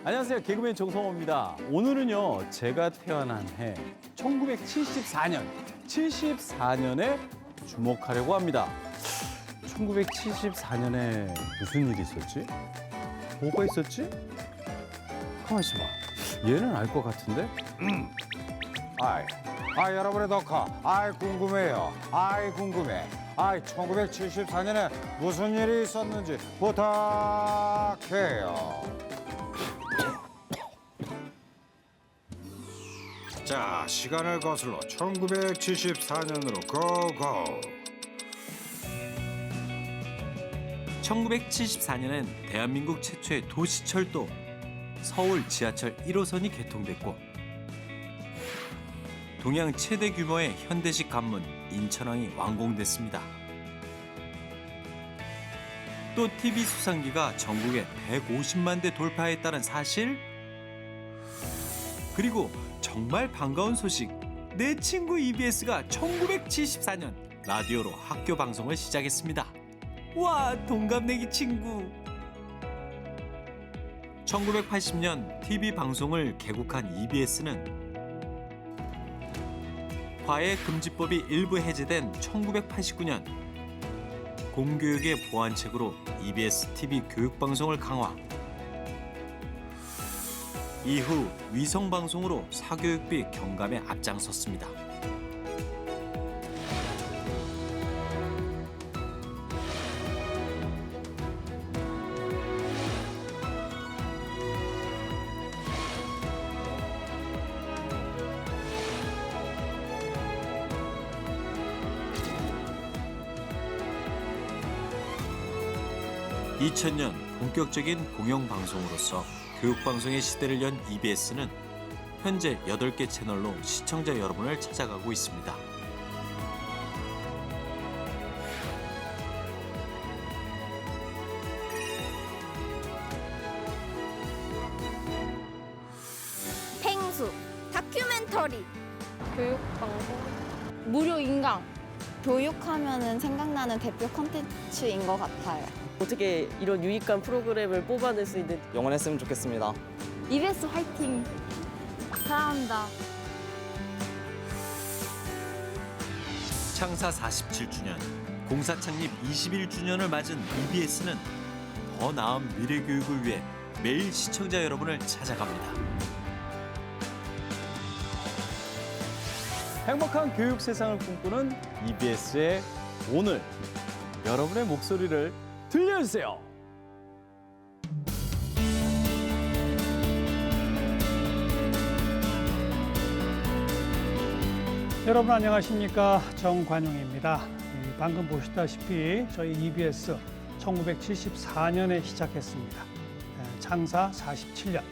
안녕하세요. 개그맨 정성호입니다. 오늘은요, 제가 태어난 해 1974년, 74년에 주목하려고 합니다. 1974년에 무슨 일이 있었지? 뭐가 있었지? 가만 있어봐. 얘는 알 것 같은데? 여러분의 덕화, 궁금해요. 궁금해. 1974년에 무슨 일이 있었는지 부탁해요. 자, 시간을 거슬러 1974년으로 고고. 1974년엔 대한민국 최초의 도시철도 서울 지하철 1호선이 개통됐고 동양 최대 규모의 현대식 관문 인천항이 완공됐습니다. 또 TV 수상기가 전국에 150만 대 돌파했다는 사실, 그리고 정말 반가운 소식, 내 친구 EBS가 1974년 라디오로 학교 방송을 시작했습니다. 와, 동갑내기 친구. 1980년 TV 방송을 개국한 EBS는 과외금지법이 일부 해제된 1989년 공교육의 보완책으로 EBS TV 교육방송을 강화. 이후 위성방송으로 사교육비 경감에 앞장섰습니다. (2000년) 본격적인 공영방송으로서 교육방송의 시대를 연 EBS는 현재 8개 채널로 시청자 여러분을 찾아가고 있습니다. 펭수, 다큐멘터리, 교육방송, 무료 인강. 교육하면은 생각나는 대표 콘텐츠인 것 같아요. 어떻게 이런 유익한 프로그램을 뽑아낼 수 있는 영원했으면 좋겠습니다. EBS 화이팅! 사랑합니다. 창사 47주년, 공사 창립 21주년을 맞은 EBS는 더 나은 미래 교육을 위해 매일 시청자 여러분을 찾아갑니다. 행복한 교육 세상을 꿈꾸는 EBS의 오늘, 여러분의 목소리를 들려주세요. 여러분 안녕하십니까, 정관용입니다. 방금 보시다시피 저희 EBS 1974년에 시작했습니다. 창사 47년.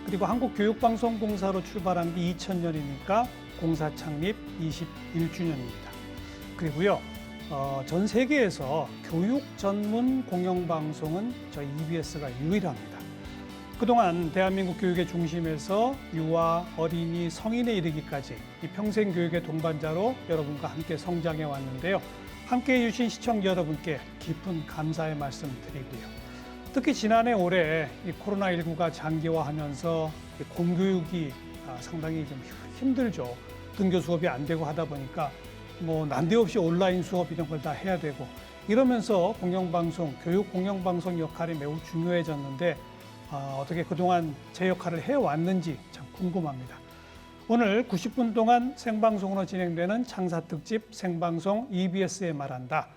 그리고 한국교육방송공사로 출발한 게 2000년이니까 공사 창립 21주년입니다. 그리고요, 전 세계에서 교육 전문 공영방송은 저희 EBS가 유일합니다. 그동안 대한민국 교육의 중심에서 유아, 어린이, 성인에 이르기까지 이 평생 교육의 동반자로 여러분과 함께 성장해 왔는데요. 함께해 주신 시청자 여러분께 깊은 감사의 말씀 드리고요. 특히 지난해 올해 이 코로나19가 장기화하면서 공교육이 상당히 좀 힘들죠. 등교 수업이 안 되고 하다 보니까 난데없이 온라인 수업 이런 걸 다 해야 되고 이러면서 공영방송, 교육 공영방송 역할이 매우 중요해졌는데 어떻게 그동안 제 역할을 해왔는지 참 궁금합니다. 오늘 90분 동안 생방송으로 진행되는 창사 특집 생방송 EBS에 말한다.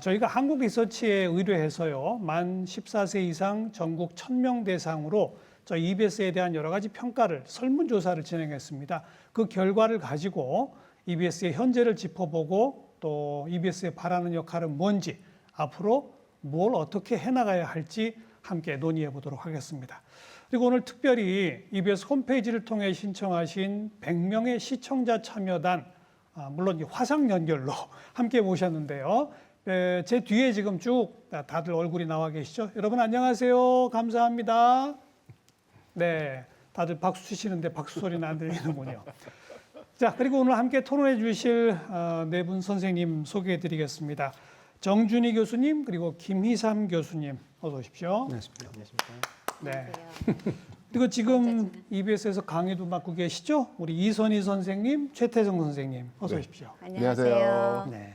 저희가 한국리서치에 의뢰해서요, 만 14세 이상 전국 1000명 대상으로 저희 EBS에 대한 여러 가지 평가를, 설문조사를 진행했습니다. 그 결과를 가지고 EBS의 현재를 짚어보고 또 EBS에 바라는 역할은 뭔지, 앞으로 뭘 어떻게 해나가야 할지 함께 논의해 보도록 하겠습니다. 그리고 오늘 특별히 EBS 홈페이지를 통해 신청하신 100명의 시청자 참여단, 물론 화상 연결로 함께 모셨는데요. 제 뒤에 지금 쭉 다들 얼굴이 나와 계시죠? 여러분 안녕하세요. 감사합니다. 네, 다들 박수 치시는데 박수 소리는 안 들리는군요. 자, 그리고 오늘 함께 토론해 주실 네 분 선생님 소개해 드리겠습니다. 정준희 교수님, 그리고 김희삼 교수님, 어서 오십시오. 안녕하십니까. 네. 그리고 지금 EBS에서 강의도 맡고 계시죠? 우리 이선희 선생님, 최태성 선생님, 어서 오십시오. 안녕하세요. 네.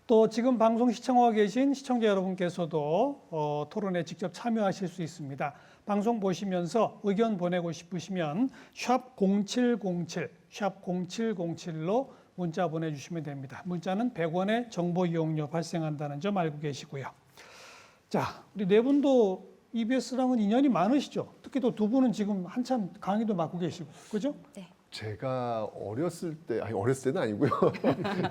또 지금 방송 시청하고 계신 시청자 여러분께서도 토론에 직접 참여하실 수 있습니다. 방송 보시면서 의견 보내고 싶으시면 샵 0707, 샵 0707로 문자 보내주시면 됩니다. 문자는 100원의 정보 이용료 발생한다는 점 알고 계시고요. 자, 우리 네 분도 EBS랑은 인연이 많으시죠? 특히 또 두 분은 지금 한참 강의도 맡고 계시고, 그죠? 제가 어렸을 때는 아니고요.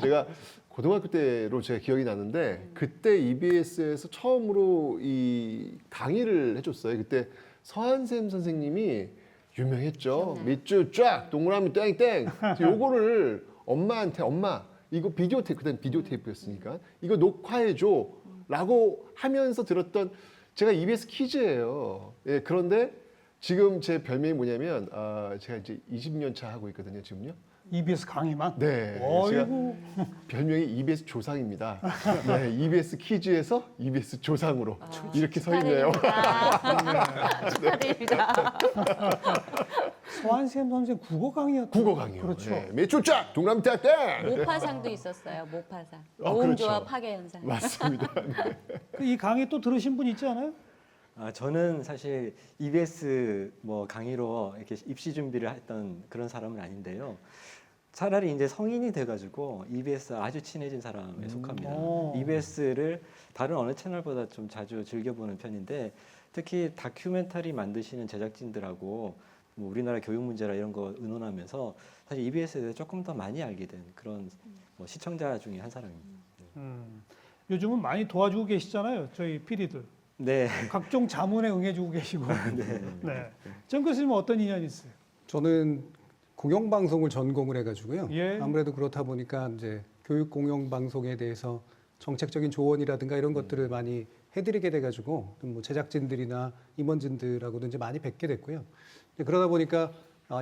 제가 고등학교 때로 제가 기억이 나는데 그때 EBS에서 처음으로 이 강의를 해줬어요. 그때 서한샘 선생님이 유명했죠. 밑줄 쫙 동그라미 땡땡. 요거를 엄마한테 엄마 이거 비디오 테이프 그다음 비디오 테이프였으니까 이거 녹화해줘라고 하면서 들었던 제가 EBS 키즈예요. 예, 그런데 지금 제 별명이 뭐냐면 제가 이제 20년 차 하고 있거든요. 지금요. EBS 강의만? 네. 어이구. 제가 별명이 EBS 조상입니다. 네, EBS 키즈에서 EBS 조상으로 이렇게 서 있네요. 축하드립니다. 서한샘 선생 국어 강의였죠? 국어 강의요. 그렇죠. 네, 밑줄 쫙 동그라미 땡땡. 모파상도 있었어요. 모파상. 그렇죠. 모음조화 파괴 현상. 맞습니다. 이 강의 또 들으신 분 있지 않아요? 저는 사실 EBS 뭐 강의로 이렇게 입시 준비를 했던 그런 사람은 아닌데요. 차라리 이제 성인이 돼가지고 EBS 아주 친해진 사람에 속합니다. EBS를 다른 어느 채널보다 좀 자주 즐겨보는 편인데 특히 다큐멘터리 만드시는 제작진들하고 뭐 우리나라 교육 문제라 이런 거 의논하면서 사실 EBS에 대해 조금 더 많이 알게 된 그런 뭐 시청자 중에 한 사람입니다. 요즘은 많이 도와주고 계시잖아요. 저희 PD들. 네. 각종 자문에 응해주고 계시고. 네. 정 교수님은 어떤 인연이 있어요? 저는 공영방송을 전공을 해가지고요. 예. 아무래도 그렇다 보니까 이제 교육 공영방송에 대해서 정책적인 조언이라든가 이런 것들을 많이 해드리게 돼가지고 뭐 제작진들이나 임원진들하고도 이제 많이 뵙게 됐고요. 그러다 보니까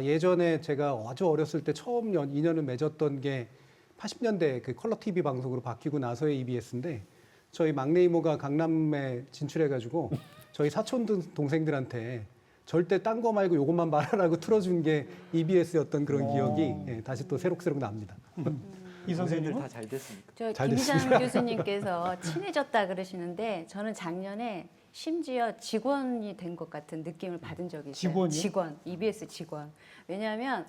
예전에 제가 아주 어렸을 때 처음 인연을 맺었던 게 80년대 그 컬러 TV 방송으로 바뀌고 나서의 EBS인데 저희 막내 이모가 강남에 진출해가지고 저희 사촌 동생들한테 절대 딴 거 말고 요것만 말하라고 틀어준 게 EBS였던 그런 기억이 다시 또 새록새록 납니다. 이 선생님은? 다 잘 됐습니까? 저 잘 김희장 됐습니다. 교수님께서 친해졌다 그러시는데 저는 작년에 심지어 직원이 된 것 같은 느낌을 받은 적이 있어요. 직원이요? 직원, EBS 직원. 왜냐하면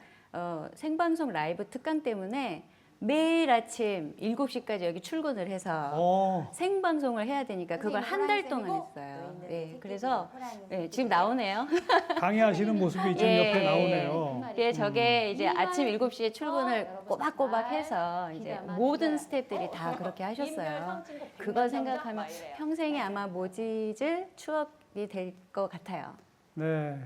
생방송 라이브 특강 때문에 매일 아침 7시까지 여기 출근을 해서 생방송을 해야 되니까 그걸 한 달 동안 했어요. 네, 그래서 지금 나오네요. 강의하시는 모습이 지금 옆에 나오네요. 예, 저게 이제 아침 7시에 출근을 꼬박꼬박 해서 이제 모든 스태프들이 다 그렇게 하셨어요. 그걸 생각하면 평생에 아마 못 잊을 추억이 될 것 같아요. 네.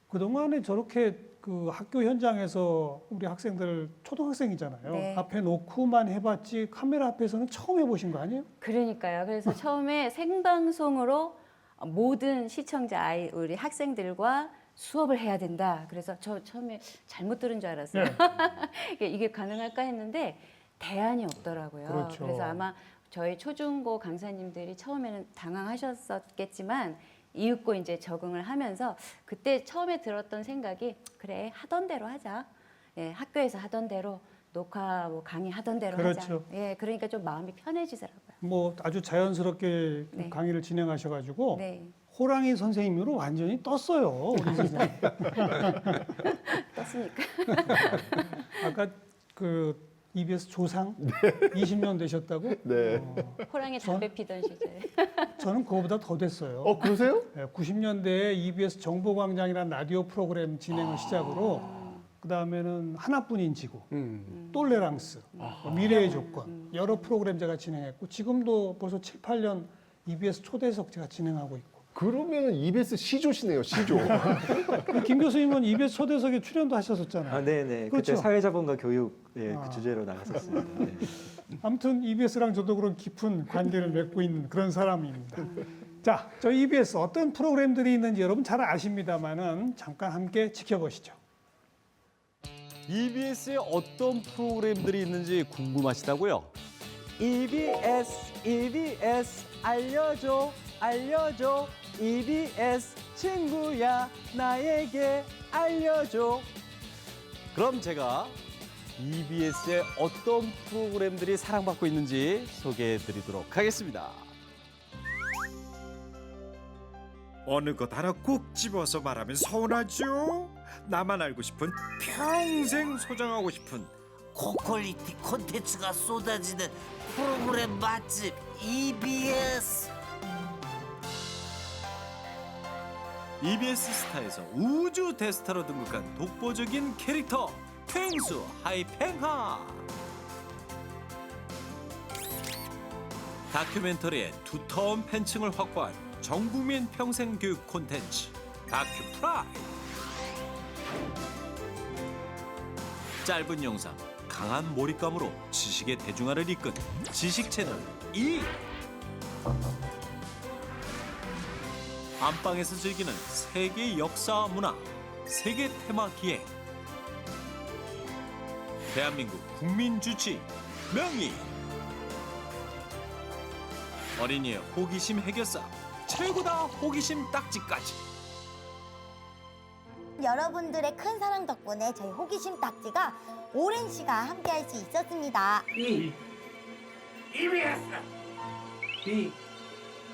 그동안에 저렇게 그 학교 현장에서 우리 학생들 초등학생이잖아요. 네. 앞에 놓고만 해봤지 카메라 앞에서는 처음 해보신 거 아니에요? 그러니까요. 그래서 처음에 생방송으로 모든 시청자 우리 학생들과 수업을 해야 된다. 그래서 저 처음에 잘못 들은 줄 알았어요. 이게 가능할까 했는데 대안이 없더라고요. 그렇죠. 그래서 아마 저희 초중고 강사님들이 처음에는 당황하셨었겠지만 이윽고 이제 적응을 하면서 그때 처음에 들었던 생각이 그래 하던 대로 하자. 예, 학교에서 하던 대로 녹화 뭐 강의 하던 대로 그렇죠. 하자. 예, 그러니까 좀 마음이 편해지더라고요. 뭐 아주 자연스럽게 네. 강의를 진행하셔가지고 네. 호랑이 선생님으로 완전히 떴어요. 우리 선생님. 떴습니까? 아까 그 EBS 조상 20년 되셨다고? 네. 호랑이 담배 피던 시절에. 저는 그거보다 더 됐어요. 그러세요? 네, 90년대에 EBS 정보광장이라는 라디오 프로그램 진행을 시작으로 그 다음에는 하나뿐인 지구, 똘레랑스, 미래의 조건 여러 프로그램 제가 진행했고 지금도 벌써 7, 8년 EBS 초대석 제가 진행하고 있고. 그러면 EBS 시조시네요, 시조. 김 교수님은 EBS 초대석에 출연도 하셨었잖아요. 네네. 그렇죠. 그때 사회자본과 교육 그 주제로 나갔었습니다. 네. 아무튼 EBS랑 저도 그런 깊은 관계를 맺고 있는 그런 사람입니다. 자, 저희 EBS 어떤 프로그램들이 있는지 여러분 잘 아십니다만은 잠깐 함께 지켜보시죠. EBS에 어떤 프로그램들이 있는지 궁금하시다고요? EBS 알려줘 EBS 친구야 나에게 알려줘. 그럼 제가 EBS의 어떤 프로그램들이 사랑받고 있는지 소개해드리도록 하겠습니다. 어느 것 하나 꼭 집어서 말하면 서운하죠? 나만 알고 싶은, 평생 소장하고 싶은 고퀄리티 콘텐츠가 쏟아지는 프로그램 맛집 EBS. EBS 스타에서 우주 대스타로 등극한 독보적인 캐릭터 펭수 하이팽하. 다큐멘터리에 두터운 팬층을 확보한 전국민 평생 교육 콘텐츠 다큐 프라이. 짧은 영상, 강한 몰입감으로 지식의 대중화를 이끈 지식 채널 E. 안방에서 즐기는 세계 역사 문화, 세계 테마 기행. 대한민국 국민 주치 명의. 어린이의 호기심 해결사, 최고다 호기심 딱지까지. 여러분들의 큰 사랑 덕분에 저희 호기심 딱지가 오랜 시간 함께할 수 있었습니다. EBS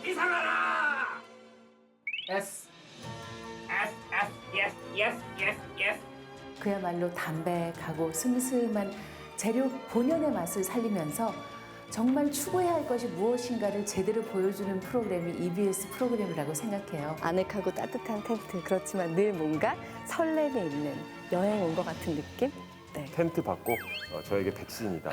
이상하라. S yes. 그야말로 담백하고 슴슴한 재료 본연의 맛을 살리면서 정말 추구해야 할 것이 무엇인가를 제대로 보여주는 프로그램이 EBS 프로그램이라고 생각해요. 아늑하고 따뜻한 텐트, 그렇지만 늘 뭔가 설렘이 있는 여행 온 것 같은 느낌? 네. 텐트 받고 저에게 백신이다.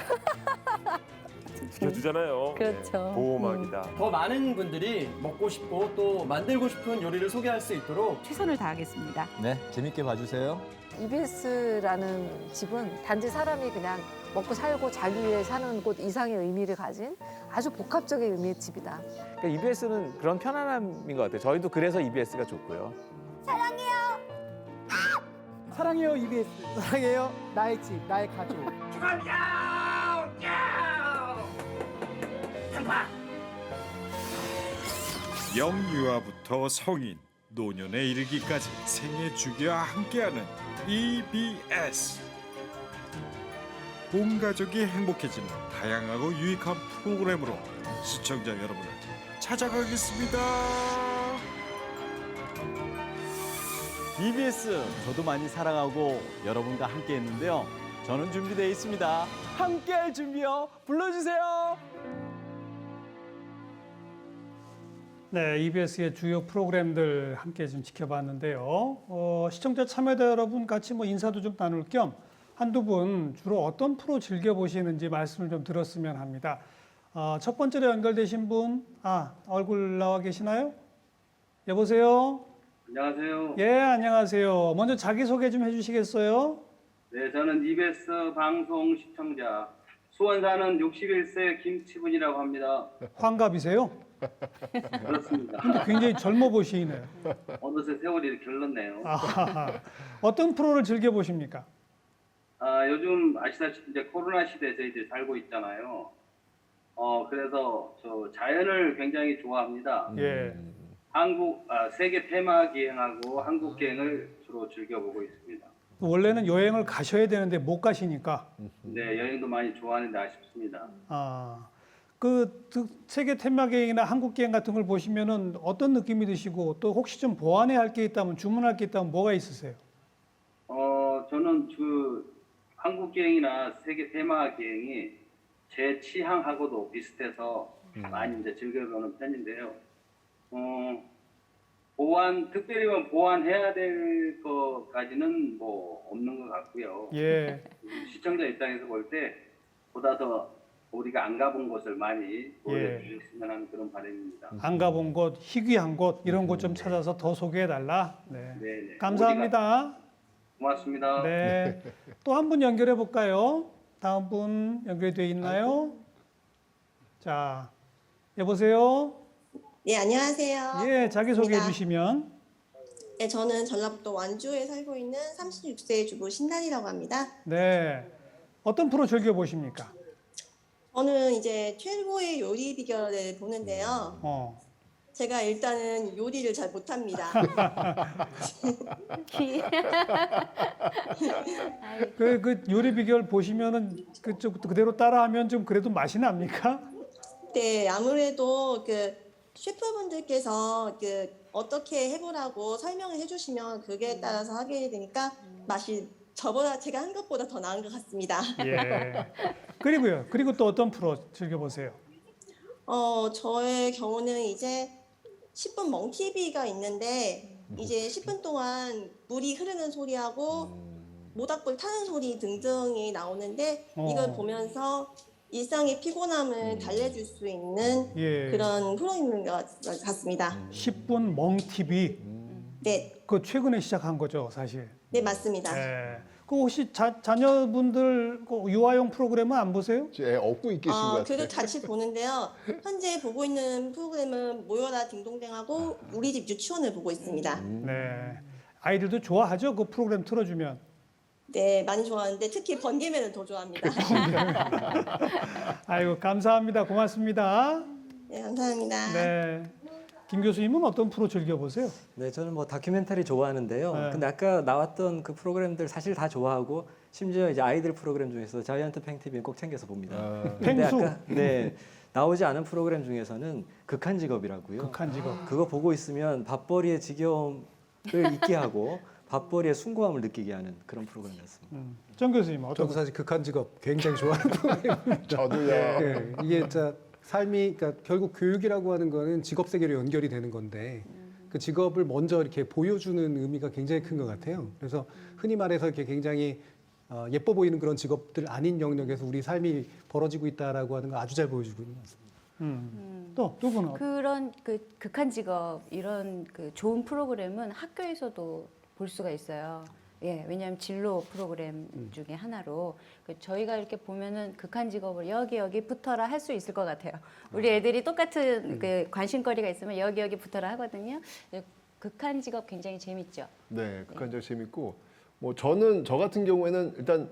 지켜주잖아요. 그렇죠. 네, 보호막이다. 더 많은 분들이 먹고 싶고 또 만들고 싶은 요리를 소개할 수 있도록 최선을 다하겠습니다. 네, 재밌게 봐주세요. EBS라는 집은 단지 사람이 그냥 먹고 살고 자기 위해 사는 곳 이상의 의미를 가진 아주 복합적인 의미의 집이다. 그러니까 EBS는 그런 편안함인 것 같아요. 저희도 그래서 EBS가 좋고요. 사랑해요. 사랑해요 EBS. 사랑해요 나의 집, 나의 가족. 영유아부터 성인, 노년에 이르기까지 생애 주기와 함께하는 EBS. 온 가족이 행복해지는 다양하고 유익한 프로그램으로 시청자 여러분을 찾아가겠습니다. EBS 저도 많이 사랑하고 여러분과 함께 했는데요. 저는 준비되어 있습니다. 함께할 준비요. 불러주세요. 네, EBS의 주요 프로그램들 함께 좀 지켜봤는데요. 시청자 참여자 여러분 같이 인사도 좀 나눌 겸 한두 분 주로 어떤 프로 즐겨보시는지 말씀을 좀 들었으면 합니다. 첫 번째로 연결되신 분, 얼굴 나와 계시나요? 여보세요? 안녕하세요. 예, 안녕하세요. 먼저 자기소개 좀 해주시겠어요? 네, 저는 EBS 방송 시청자, 수원 사는 61세 김치분이라고 합니다. 환갑이세요? 그렇습니다. 근데 굉장히 젊어 보이시네요. 어느새 세월이 이렇게 흘렀네요. 어떤 프로를 즐겨보십니까? 요즘 아시다시피 이제 코로나 시대에 이제 살고 있잖아요. 그래서 저 자연을 굉장히 좋아합니다. 예. 세계 테마 기행하고 한국 기행을 주로 즐겨보고 있습니다. 원래는 여행을 가셔야 되는데 못 가시니까. 네, 여행도 많이 좋아하는데 아쉽습니다. 그 세계 테마기행이나 한국기행 같은 걸 보시면은 어떤 느낌이 드시고 또 혹시 좀 보완해야 할 게 있다면 주문할 게 있다면 뭐가 있으세요? 저는 한국기행이나 세계 테마기행이 제 취향하고도 비슷해서 많이 이제 즐겨보는 편인데요. 특별히 보완해야 될 것까지는 없는 것 같고요. 예. 시청자 입장에서 볼 때 보다 더 우리가 안 가본 곳을 많이 보여주셨으면 하는 그런 바람입니다. 안 가본 곳, 희귀한 곳 이런 곳 좀 찾아서 더 소개해달라. 네. 네네. 감사합니다. 고맙습니다. 네. 또 한 분 연결해 볼까요? 다음 분 연결되어 있나요? 자, 여보세요? 네, 안녕하세요. 예, 자기소개해 주시면. 네, 저는 전라북도 완주에 살고 있는 36세 주부 신난이라고 합니다. 네. 어떤 프로 즐겨보십니까? 저는 이제 최고의 요리 비결을 보는데요. 제가 일단은 요리를 잘 못합니다. 그 요리 비결 보시면은 그대로 따라하면 좀 그래도 맛이 납니까? 네, 아무래도 그 셰프분들께서 그 어떻게 해보라고 설명을 해주시면 그게 따라서 하게 되니까 맛이 제가 한 것보다 더 나은 것 같습니다. 예. 그리고요. 그리고 또 어떤 프로 즐겨보세요? 저의 경우는 이제 10분 멍TV가 있는데 이제 10분 동안 물이 흐르는 소리하고 모닥불 타는 소리 등등이 나오는데 이걸 보면서 일상의 피곤함을 달래줄 수 있는 그런 프로그램인 것 같습니다. 10분 멍TV. 네. 그 최근에 시작한 거죠, 사실. 네, 맞습니다. 네. 그 혹시 자녀분들 그 유아용 프로그램은 안 보세요? 애 업고 있계신 것 같아요. 그래도 같이 보는데요. 현재 보고 있는 프로그램은 모여라 딩동댕하고 우리 집 유치원을 보고 있습니다. 네. 아이들도 좋아하죠? 그 프로그램 틀어주면. 네, 많이 좋아하는데 특히 번개맨을 더 좋아합니다. 아이고, 감사합니다. 고맙습니다. 네, 감사합니다. 네. 김 교수님은 어떤 프로 즐겨보세요? 네, 저는 뭐 다큐멘터리 좋아하는데요. 네. 근데 아까 나왔던 그 프로그램들 사실 다 좋아하고 심지어 이제 아이들 프로그램 중에서 자이언트 팽TV는 꼭 챙겨서 봅니다. 근데 팽수? 아까 나오지 않은 프로그램 중에서는 극한 직업이라고요. 극한 직업. 그거 보고 있으면 밥벌이의 지겨움을 잊게 하고 밥벌이의 숭고함을 느끼게 하는 그런 프로그램이었습니다. 정 교수님 어떤? 저도 사실 극한 직업 굉장히 좋아하는 프로그램입니다. 저도요. 네, 이게 진짜 삶이 그러니까 결국 교육이라고 하는 거는 직업 세계로 연결이 되는 건데 그 직업을 먼저 이렇게 보여주는 의미가 굉장히 큰 것 같아요. 그래서 흔히 말해서 이렇게 굉장히 예뻐 보이는 그런 직업들 아닌 영역에서 우리 삶이 벌어지고 있다라고 하는 거 아주 잘 보여주고 있는 것 같습니다. 또 두 분은? 그런 그 극한 직업 이런 그 좋은 프로그램은 학교에서도 볼 수가 있어요. 예, 왜냐하면 진로 프로그램 중에 하나로 저희가 이렇게 보면은 극한 직업을 여기 붙어라 할 수 있을 것 같아요. 우리 애들이 똑같은 그 관심거리가 있으면 여기 붙어라 하거든요. 극한 직업 굉장히 재밌죠. 네, 극한 직업 재밌고 뭐 저 같은 경우에는 일단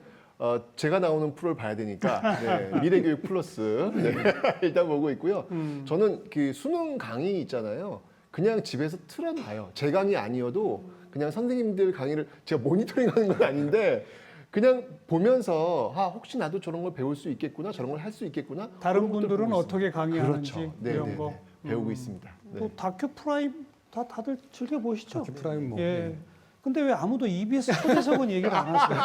제가 나오는 프로를 봐야 되니까 미래교육 플러스 일단 보고 있고요. 저는 그 수능 강의 있잖아요. 그냥 집에서 틀어놔요. 제 강의 아니어도 그냥 선생님들 강의를 제가 모니터링하는 건 아닌데 그냥 보면서 혹시 나도 저런 걸 배울 수 있겠구나, 저런 걸 할 수 있겠구나. 다른 분들은 어떻게 강의하는지 그렇죠. 이런 거 배우고 있습니다. 또 다큐 프라임 다들 즐겨 보시죠. 다큐 프라임 뭐. 예. 근데 왜 아무도 EBS 초대석은 얘기를 안 하세요?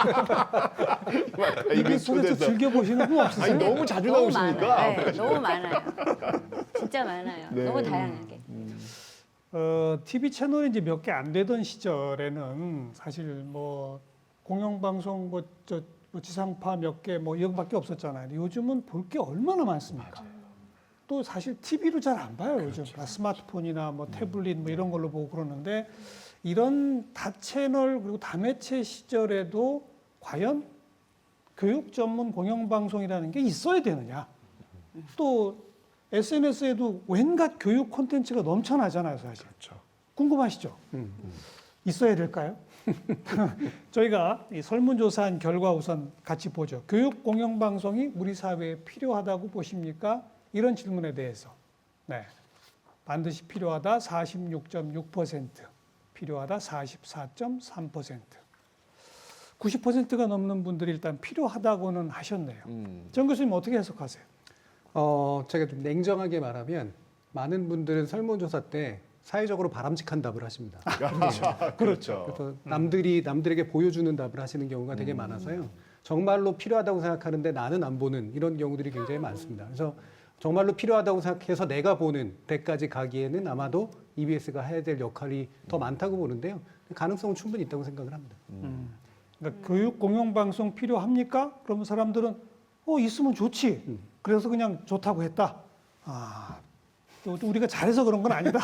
EBS 초대석 즐겨 보시는 분 없으세요? 아니 너무 자주 나오시니까. 네, 너무 많아요. 진짜 많아요. 네. 너무 다양하게. TV 채널이 이제 몇 개 안 되던 시절에는 사실 뭐 공영방송 뭐 지상파 몇 개 뭐 이거밖에 없었잖아요. 요즘은 볼 게 얼마나 많습니까? 또 사실 TV로 잘 안 봐요. 요즘 스마트폰이나 뭐 태블릿 뭐 이런 걸로 보고 그러는데 이런 다채널 그리고 다매체 시절에도 과연 교육 전문 공영방송이라는 게 있어야 되느냐? 또 SNS에도 온갖 교육 콘텐츠가 넘쳐나잖아요, 사실. 그렇죠. 궁금하시죠? 있어야 될까요? 저희가 이 설문조사한 결과 우선 같이 보죠. 교육 공영방송이 우리 사회에 필요하다고 보십니까? 이런 질문에 대해서. 네. 반드시 필요하다 46.6%, 필요하다 44.3%. 90%가 넘는 분들이 일단 필요하다고는 하셨네요. 정 교수님 어떻게 해석하세요? 제가 좀 냉정하게 말하면 많은 분들은 설문조사 때 사회적으로 바람직한 답을 하십니다. 그렇죠. 그래서 남들에게 보여주는 답을 하시는 경우가 되게 많아서요. 정말로 필요하다고 생각하는데 나는 안 보는 이런 경우들이 굉장히 많습니다. 그래서 정말로 필요하다고 생각해서 내가 보는 데까지 가기에는 아마도 EBS가 해야 될 역할이 더 많다고 보는데요. 가능성은 충분히 있다고 생각을 합니다. 그러니까 교육 공영방송 필요합니까? 그러면 사람들은 있으면 좋지. 그래서 그냥 좋다고 했다. 또 우리가 잘해서 그런 건 아니다.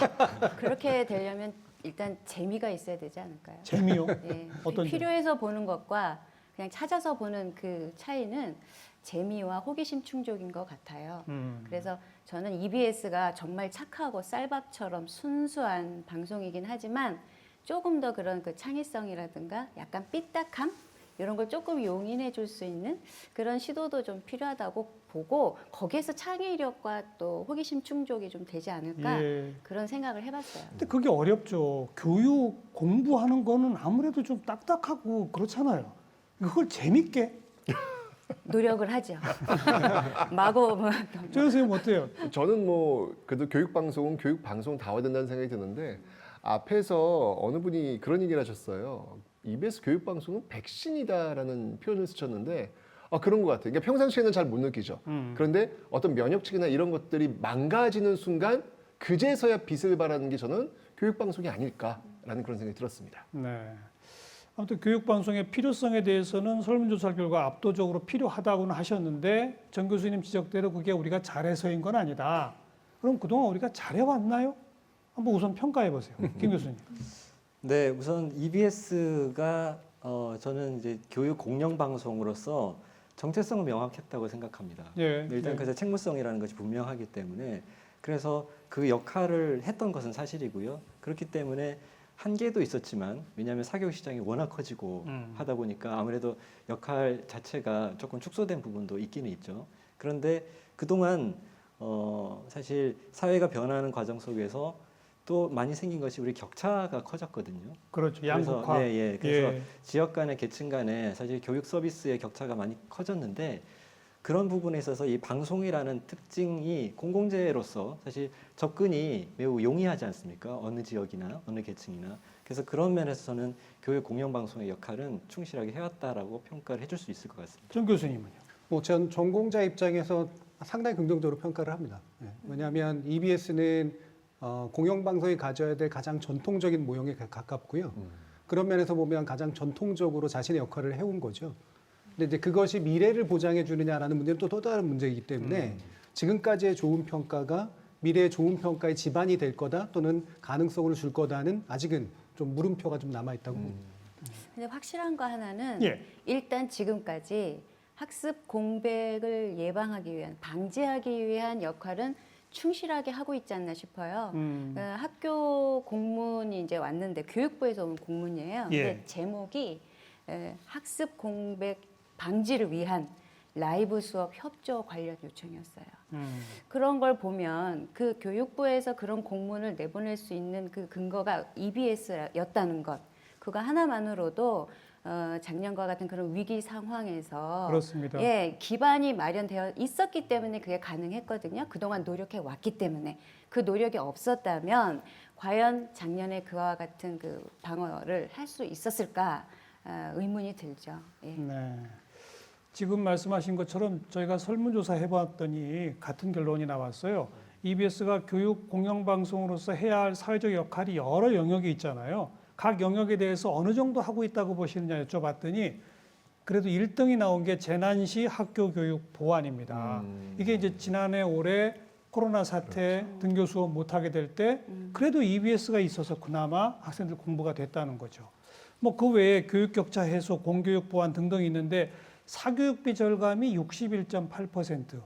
그렇게 되려면 일단 재미가 있어야 되지 않을까요? 재미요? 예. 어떤 필요해서 보는 것과 그냥 찾아서 보는 그 차이는 재미와 호기심 충족인 것 같아요. 그래서 저는 EBS가 정말 착하고 쌀밥처럼 순수한 방송이긴 하지만 조금 더 그런 그 창의성이라든가 약간 삐딱함 이런 걸 조금 용인해 줄 수 있는 그런 시도도 좀 필요하다고 보고 거기에서 창의력과 또 호기심 충족이 좀 되지 않을까 예. 그런 생각을 해봤어요. 근데 그게 어렵죠. 교육 공부하는 거는 아무래도 좀 딱딱하고 그렇잖아요. 그걸 재밌게 노력을 하죠. 마구 조 선생님 어때요? 저는 뭐 그래도 교육 방송은 교육 방송다워야 된다는 생각이 드는데 앞에서 어느 분이 그런 얘기를 하셨어요. EBS 교육 방송은 백신이다라는 표현을 쓰셨는데 그런 것 같아요. 그러니까 평상시에는 잘 못 느끼죠. 그런데 어떤 면역책이나 이런 것들이 망가지는 순간 그제서야 빛을 발하는 게 저는 교육 방송이 아닐까라는 그런 생각이 들었습니다. 네. 아무튼 교육 방송의 필요성에 대해서는 설문조사 결과 압도적으로 필요하다고는 하셨는데 정 교수님 지적대로 그게 우리가 잘해서인 건 아니다. 그럼 그동안 우리가 잘해왔나요? 한번 우선 평가해 보세요, 김 교수님. 네, 우선 EBS가 저는 이제 교육 공영 방송으로서 정체성은 명확했다고 생각합니다. 예, 일단 예. 그래서 책무성이라는 것이 분명하기 때문에 그래서 그 역할을 했던 것은 사실이고요. 그렇기 때문에 한계도 있었지만 왜냐하면 사교육 시장이 워낙 커지고 하다 보니까 아무래도 역할 자체가 조금 축소된 부분도 있기는 있죠. 그런데 그동안 사실 사회가 변하는 과정 속에서 또 많이 생긴 것이 우리 격차가 커졌거든요. 그렇죠. 양극화. 그래서 지역 간의 계층 간에 사실 교육 서비스의 격차가 많이 커졌는데 그런 부분에 있어서 이 방송이라는 특징이 공공재로서 사실 접근이 매우 용이하지 않습니까? 어느 지역이나 어느 계층이나. 그래서 그런 면에서 저는 교육 공영방송의 역할은 충실하게 해왔다라고 평가를 해줄 수 있을 것 같습니다. 정 교수님은요? 뭐 전 전공자 입장에서 상당히 긍정적으로 평가를 합니다. 왜냐하면 EBS는 공영방송이 가져야 될 가장 전통적인 모형에 가깝고요. 그런 면에서 보면 가장 전통적으로 자신의 역할을 해온 거죠. 근데 이제 그것이 미래를 보장해 주느냐라는 문제는 또 다른 문제이기 때문에 지금까지의 좋은 평가가 미래의 좋은 평가의 기반이 될 거다 또는 가능성을 줄 거다는 아직은 좀 물음표가 좀 남아 있다고 봅니다. 근데 확실한 거 하나는 예. 일단 지금까지 학습 공백을 예방하기 위한 방지하기 위한 역할은 충실하게 하고 있지 않나 싶어요. 학교 공문이 이제 왔는데 교육부에서 온 공문이에요. 예. 근데 제목이 학습 공백 방지를 위한 라이브 수업 협조 관련 요청이었어요. 그런 걸 보면 그 교육부에서 그런 공문을 내보낼 수 있는 그 근거가 EBS였다는 것. 그거 하나만으로도 작년과 같은 그런 위기 상황에서 그렇습니다. 예, 기반이 마련되어 있었기 때문에 그게 가능했거든요. 그동안 노력해 왔기 때문에 그 노력이 없었다면 과연 작년에 그와 같은 그 방어를 할 수 있었을까 의문이 들죠. 예. 네. 지금 말씀하신 것처럼 저희가 설문조사 해봤더니 같은 결론이 나왔어요. EBS가 교육 공영방송으로서 해야 할 사회적 역할이 여러 영역이 있잖아요. 각 영역에 대해서 어느 정도 하고 있다고 보시느냐 여쭤봤더니 그래도 1등이 나온 게 재난시 학교 교육 보완입니다. 이게 이제 지난해 올해 코로나 사태 등교 수업 못하게 될 때 그래도 EBS가 있어서 그나마 학생들 공부가 됐다는 거죠. 뭐 그 외에 교육 격차 해소, 공교육 보완 등등이 있는데 사교육비 절감이 61.8%.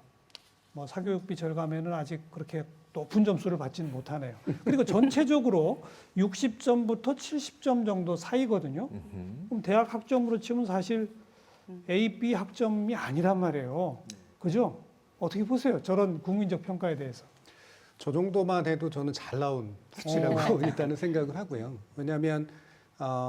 뭐 사교육비 절감에는 아직 그렇게 높은 점수를 받지는 못하네요. 그리고 전체적으로 60점부터 70점 정도 사이거든요. 그럼 대학 학점으로 치면 사실 A, B 학점이 아니란 말이에요. 그죠? 어떻게 보세요? 저런 국민적 평가에 대해서. 저 정도만 해도 저는 잘 나온 수치라고 일단은 생각을 하고요. 왜냐하면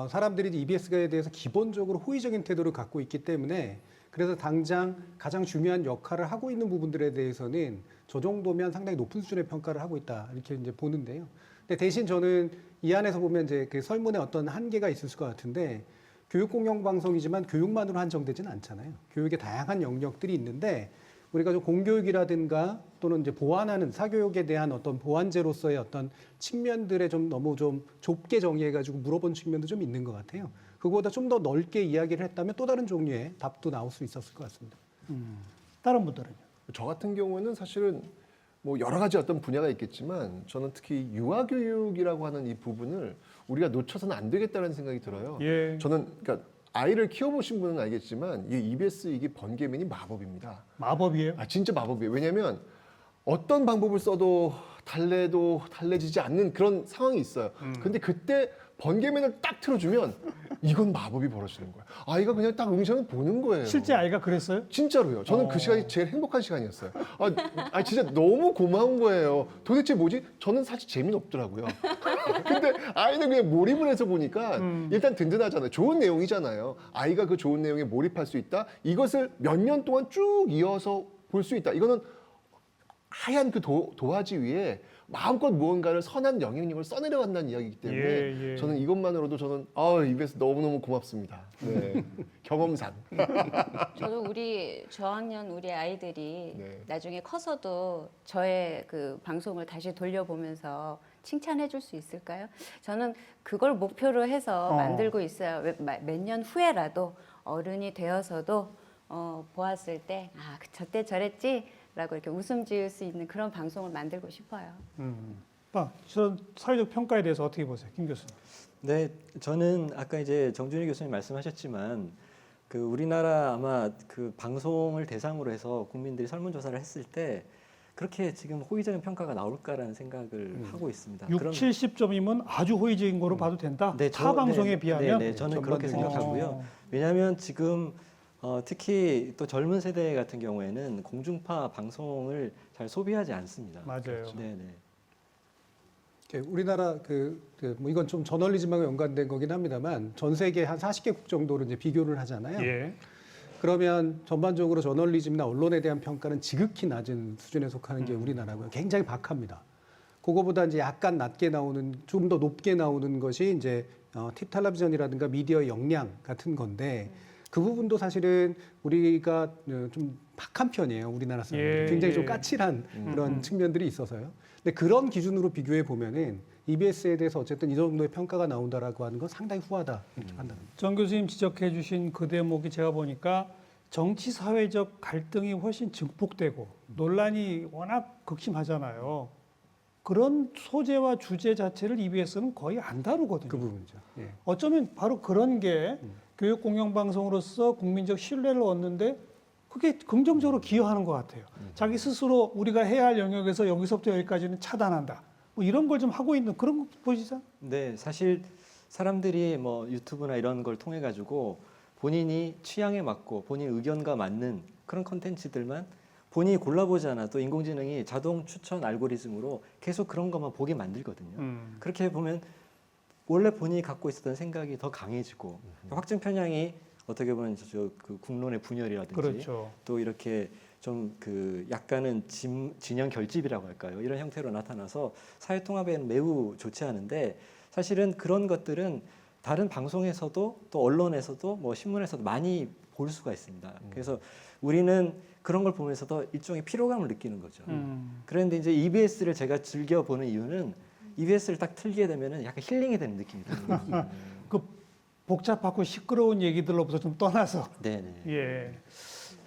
사람들이 EBS에 대해서 기본적으로 호의적인 태도를 갖고 있기 때문에 그래서 당장 가장 중요한 역할을 하고 있는 부분들에 대해서는 저 정도면 상당히 높은 수준의 평가를 하고 있다 이렇게 이제 보는데요. 근데 대신 저는 이 안에서 보면 이제 그 설문에 어떤 한계가 있을 것 같은데 교육 공영 방송이지만 교육만으로 한정되지는 않잖아요. 교육의 다양한 영역들이 있는데 우리가 좀 공교육이라든가 또는 이제 보완하는 사교육에 대한 어떤 보완제로서의 어떤 측면들에 좀 너무 좀 좁게 정의해가지고 물어본 측면도 좀 있는 것 같아요. 그거보다 좀 더 넓게 이야기를 했다면 또 다른 종류의 답도 나올 수 있었을 것 같습니다. 다른 분들은요? 저 같은 경우는 사실은 뭐 여러 가지 어떤 분야가 있겠지만 저는 특히 유아교육이라고 하는 이 부분을 우리가 놓쳐서는 안 되겠다는 생각이 들어요. 예. 저는 그러니까 아이를 키워보신 분은 알겠지만 이 EBS 이게 번개맨이 마법입니다. 마법이에요? 아 진짜 마법이에요. 왜냐하면 어떤 방법을 써도 달래도 달래지지 않는 그런 상황이 있어요. 근데 그때 번개맨을 딱 틀어주면 이건 마법이 벌어지는 거예요. 아이가 그냥 딱 응시하면 보는 거예요. 실제 아이가 그랬어요? 진짜로요. 저는 그 시간이 제일 행복한 시간이었어요. 진짜 너무 고마운 거예요. 도대체 뭐지? 저는 사실 재미는 없더라고요. 근데 아이는 그냥 몰입을 해서 보니까 일단 든든하잖아요. 좋은 내용이잖아요. 아이가 그 좋은 내용에 몰입할 수 있다. 이것을 몇 년 동안 쭉 이어서 볼 수 있다. 이거는 하얀 그 도화지 위에 마음껏 무언가를 선한 영향력을 써내려간다는 이야기이기 때문에 예. 저는 이것만으로도 저는 EBS 너무너무 고맙습니다. 네. 경험상. 저도 우리 저학년 우리 아이들이 네. 나중에 커서도 저의 그 방송을 다시 돌려보면서 칭찬해 줄 수 있을까요? 저는 그걸 목표로 해서 만들고 있어요. 몇 년 후에라도 어른이 되어서도 보았을 때 저때 저랬지? 라고 이렇게 웃음 지을 수 있는 그런 방송을 만들고 싶어요. 전 사회적 평가에 대해서 어떻게 보세요, 김 교수님? 네, 저는 아까 이제 정준희 교수님 말씀하셨지만 그 우리나라 아마 그 방송을 대상으로 해서 국민들이 설문조사를 했을 때 그렇게 지금 호의적인 평가가 나올까라는 생각을 하고 있습니다. 70점이면 아주 호의적인 거로 봐도 된다? 네, 타 방송에 비하면? 네, 저는 그렇게 생각하고요. 왜냐하면 지금 특히 또 젊은 세대 같은 경우에는 공중파 방송을 잘 소비하지 않습니다. 맞아요. 네네. 우리나라 뭐 이건 좀 저널리즘하고 연관된 거긴 합니다만 전 세계 한 40개국 정도로 이제 비교를 하잖아요. 예. 그러면 전반적으로 저널리즘이나 언론에 대한 평가는 지극히 낮은 수준에 속하는 게 우리나라고요. 굉장히 박합니다. 그거보다 이제 약간 낮게 나오는, 좀 더 높게 나오는 것이 이제 팁텔레비전이라든가 미디어의 역량 같은 건데 그 부분도 사실은 우리가 좀 박한 편이에요. 우리나라 사람들이. 굉장히 좀 까칠한 그런 측면들이 있어서요. 근데 그런 기준으로 비교해 보면은 EBS에 대해서 어쨌든 이 정도의 평가가 나온다라고 하는 건 상당히 후하다 이렇게 판단합니다. 정 교수님 지적해 주신 그 대목이 제가 보니까 정치 사회적 갈등이 훨씬 증폭되고 논란이 워낙 극심하잖아요. 그런 소재와 주제 자체를 EBS는 거의 안 다루거든요. 그 부분이죠. 예. 어쩌면 바로 그런 게 교육 공영 방송으로서 국민적 신뢰를 얻는데 그게 긍정적으로 기여하는 것 같아요. 자기 스스로 우리가 해야 할 영역에서 여기서부터 여기까지는 차단한다. 뭐 이런 걸 좀 하고 있는 그런 거 보시죠? 네, 사실 사람들이 뭐 유튜브나 이런 걸 통해 가지고 본인이 취향에 맞고 본인 의견과 맞는 그런 콘텐츠들만 본인이 골라보지 않아도 인공지능이 자동 추천 알고리즘으로 계속 그런 것만 보게 만들거든요. 그렇게 보면 원래 본인이 갖고 있었던 생각이 더 강해지고 확증 편향이 어떻게 보면 그 국론의 분열이라든지 그렇죠. 또 이렇게 좀 그 약간은 진영 결집이라고 할까요? 이런 형태로 나타나서 사회 통합에는 매우 좋지 않은데 사실은 그런 것들은 다른 방송에서도 또 언론에서도 뭐 신문에서도 많이 볼 수가 있습니다. 그래서 우리는 그런 걸 보면서도 일종의 피로감을 느끼는 거죠. 그런데 이제 EBS를 제가 즐겨 보는 이유는 EBS를 딱 틀게 되면은 약간 힐링이 되는 느낌이 들어요. 그 복잡하고 시끄러운 얘기들로부터 좀 떠나서. 네네. 예.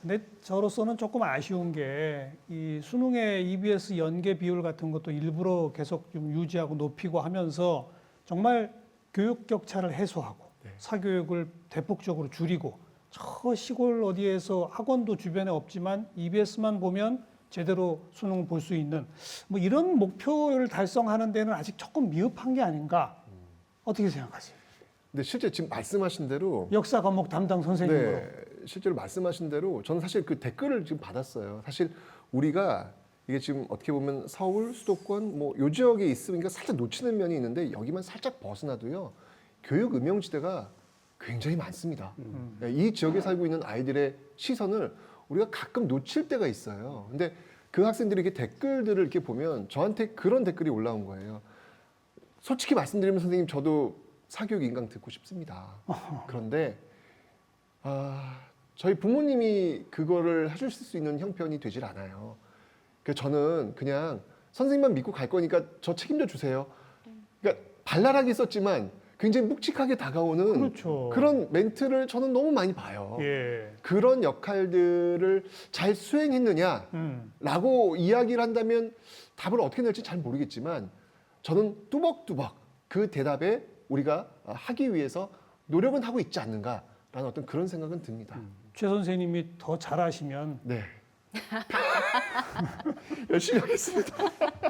근데 저로서는 조금 아쉬운 게 이 수능의 EBS 연계 비율 같은 것도 일부러 계속 좀 유지하고 높이고 하면서 정말 교육 격차를 해소하고 사교육을 대폭적으로 줄이고 저 시골 어디에서 학원도 주변에 없지만 EBS만 보면 제대로 수능을 볼 수 있는 뭐 이런 목표를 달성하는 데는 아직 조금 미흡한 게 아닌가 어떻게 생각하세요? 근데 실제 지금 말씀하신 대로 역사 과목 담당 선생님으로 실제로 말씀하신 대로 저는 사실 그 댓글을 지금 받았어요. 사실 우리가 이게 지금 어떻게 보면 서울, 수도권 뭐 요 지역에 있으니까 살짝 놓치는 면이 있는데 여기만 살짝 벗어나도요. 교육 음영지대가 굉장히 많습니다. 이 지역에 살고 있는 아이들의 시선을 우리가 가끔 놓칠 때가 있어요. 근데 그 학생들이 이렇게 댓글들을 이렇게 보면 저한테 그런 댓글이 올라온 거예요. 솔직히 말씀드리면 선생님 저도 사교육 인강 듣고 싶습니다. 그런데 저희 부모님이 그거를 해주실 수 있는 형편이 되질 않아요. 그래서 저는 그냥 선생님만 믿고 갈 거니까 저 책임져 주세요. 그러니까 발랄하게 썼지만 굉장히 묵직하게 다가오는 그렇죠. 그런 멘트를 저는 너무 많이 봐요. 예. 그런 역할들을 잘 수행했느냐라고 이야기를 한다면 답을 어떻게 낼지 잘 모르겠지만 저는 뚜벅뚜벅 그 대답에 우리가 하기 위해서 노력은 하고 있지 않는가라는 어떤 그런 생각은 듭니다. 최 선생님이 더 잘하시면 네. 열심히 하겠습니다.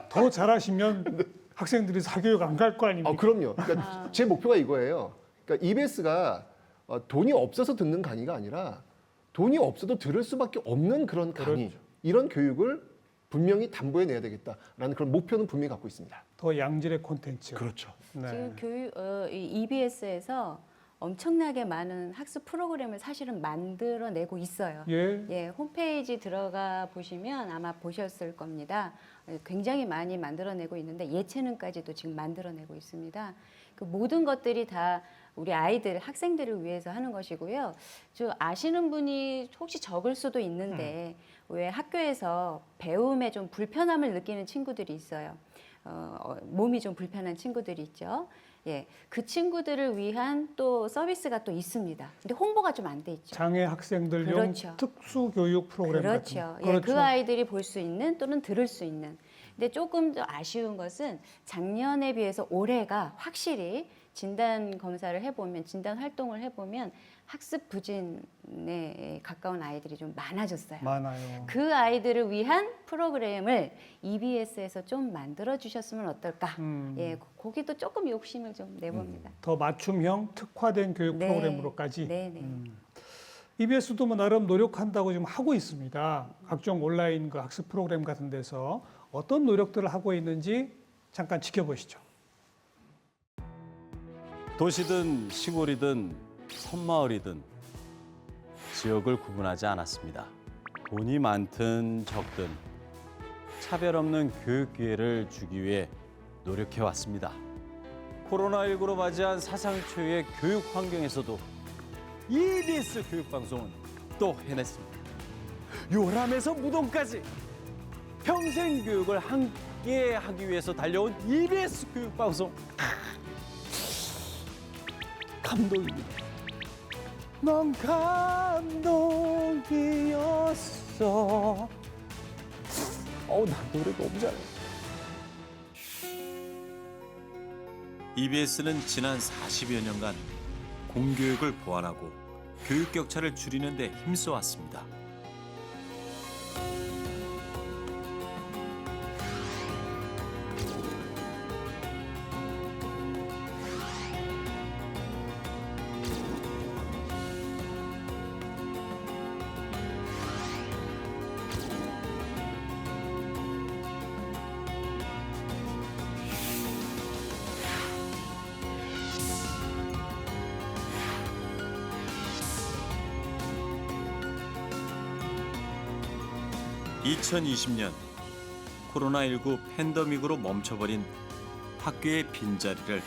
더 잘하시면 학생들이 사교육 안 갈 거 아닙니까? 그럼요. 그러니까 제 목표가 이거예요. 그러니까 그러니까 EBS가 돈이 없어서 듣는 강의가 아니라 돈이 없어도 들을 수밖에 없는 그런 강의, 그렇죠. 이런 교육을 분명히 담보해내야 되겠다라는 그런 목표는 분명히 갖고 있습니다. 더 양질의 콘텐츠. 그렇죠. 지금 이 EBS에서 엄청나게 많은 학습 프로그램을 사실은 만들어내고 있어요. 예. 홈페이지 들어가 보시면 아마 보셨을 겁니다. 굉장히 많이 만들어내고 있는데 예체능까지도 지금 만들어내고 있습니다. 그 모든 것들이 다 우리 아이들, 학생들을 위해서 하는 것이고요. 저 아시는 분이 혹시 적을 수도 있는데 왜 학교에서 배움에 좀 불편함을 느끼는 친구들이 있어요. 몸이 좀 불편한 친구들이 있죠. 예, 그 친구들을 위한 또 서비스가 또 있습니다. 근데 홍보가 좀 안 돼 있죠. 장애 학생들용 그렇죠. 특수 교육 프로그램 그렇죠. 같은. 예, 그 아이들이 볼 수 있는 또는 들을 수 있는. 근데 조금 더 아쉬운 것은 작년에 비해서 올해가 확실히 진단 검사를 해보면, 진단 활동을 해보면 학습 부진에 가까운 아이들이 좀 많아졌어요. 많아요. 그 아이들을 위한 프로그램을 EBS에서 좀 만들어 주셨으면 어떨까? 예, 거기도 조금 욕심을 좀 내봅니다. 더 맞춤형 특화된 교육 네. 프로그램으로까지. 네네. EBS도 뭐 나름 노력한다고 지금 하고 있습니다. 각종 온라인 그 학습 프로그램 같은 데서 어떤 노력들을 하고 있는지 잠깐 지켜보시죠. 도시든 시골이든 섬마을이든 지역을 구분하지 않았습니다. 돈이 많든 적든 차별 없는 교육 기회를 주기 위해 노력해 왔습니다. 코로나19로 맞이한 사상 초유의 교육 환경에서도 EBS 교육방송은 또 해냈습니다. 요람에서 무덤까지 평생 교육을 함께 하기 위해서 달려온 EBS 교육방송. 감동입니다. 넌 감동이었어. 나 노래 너무 잘해. EBS는 지난 40여 년간 공교육을 보완하고 교육 격차를 줄이는 데 힘써왔습니다. (2020년) 코로나19 팬데믹으로 멈춰버린 학교의 빈자리를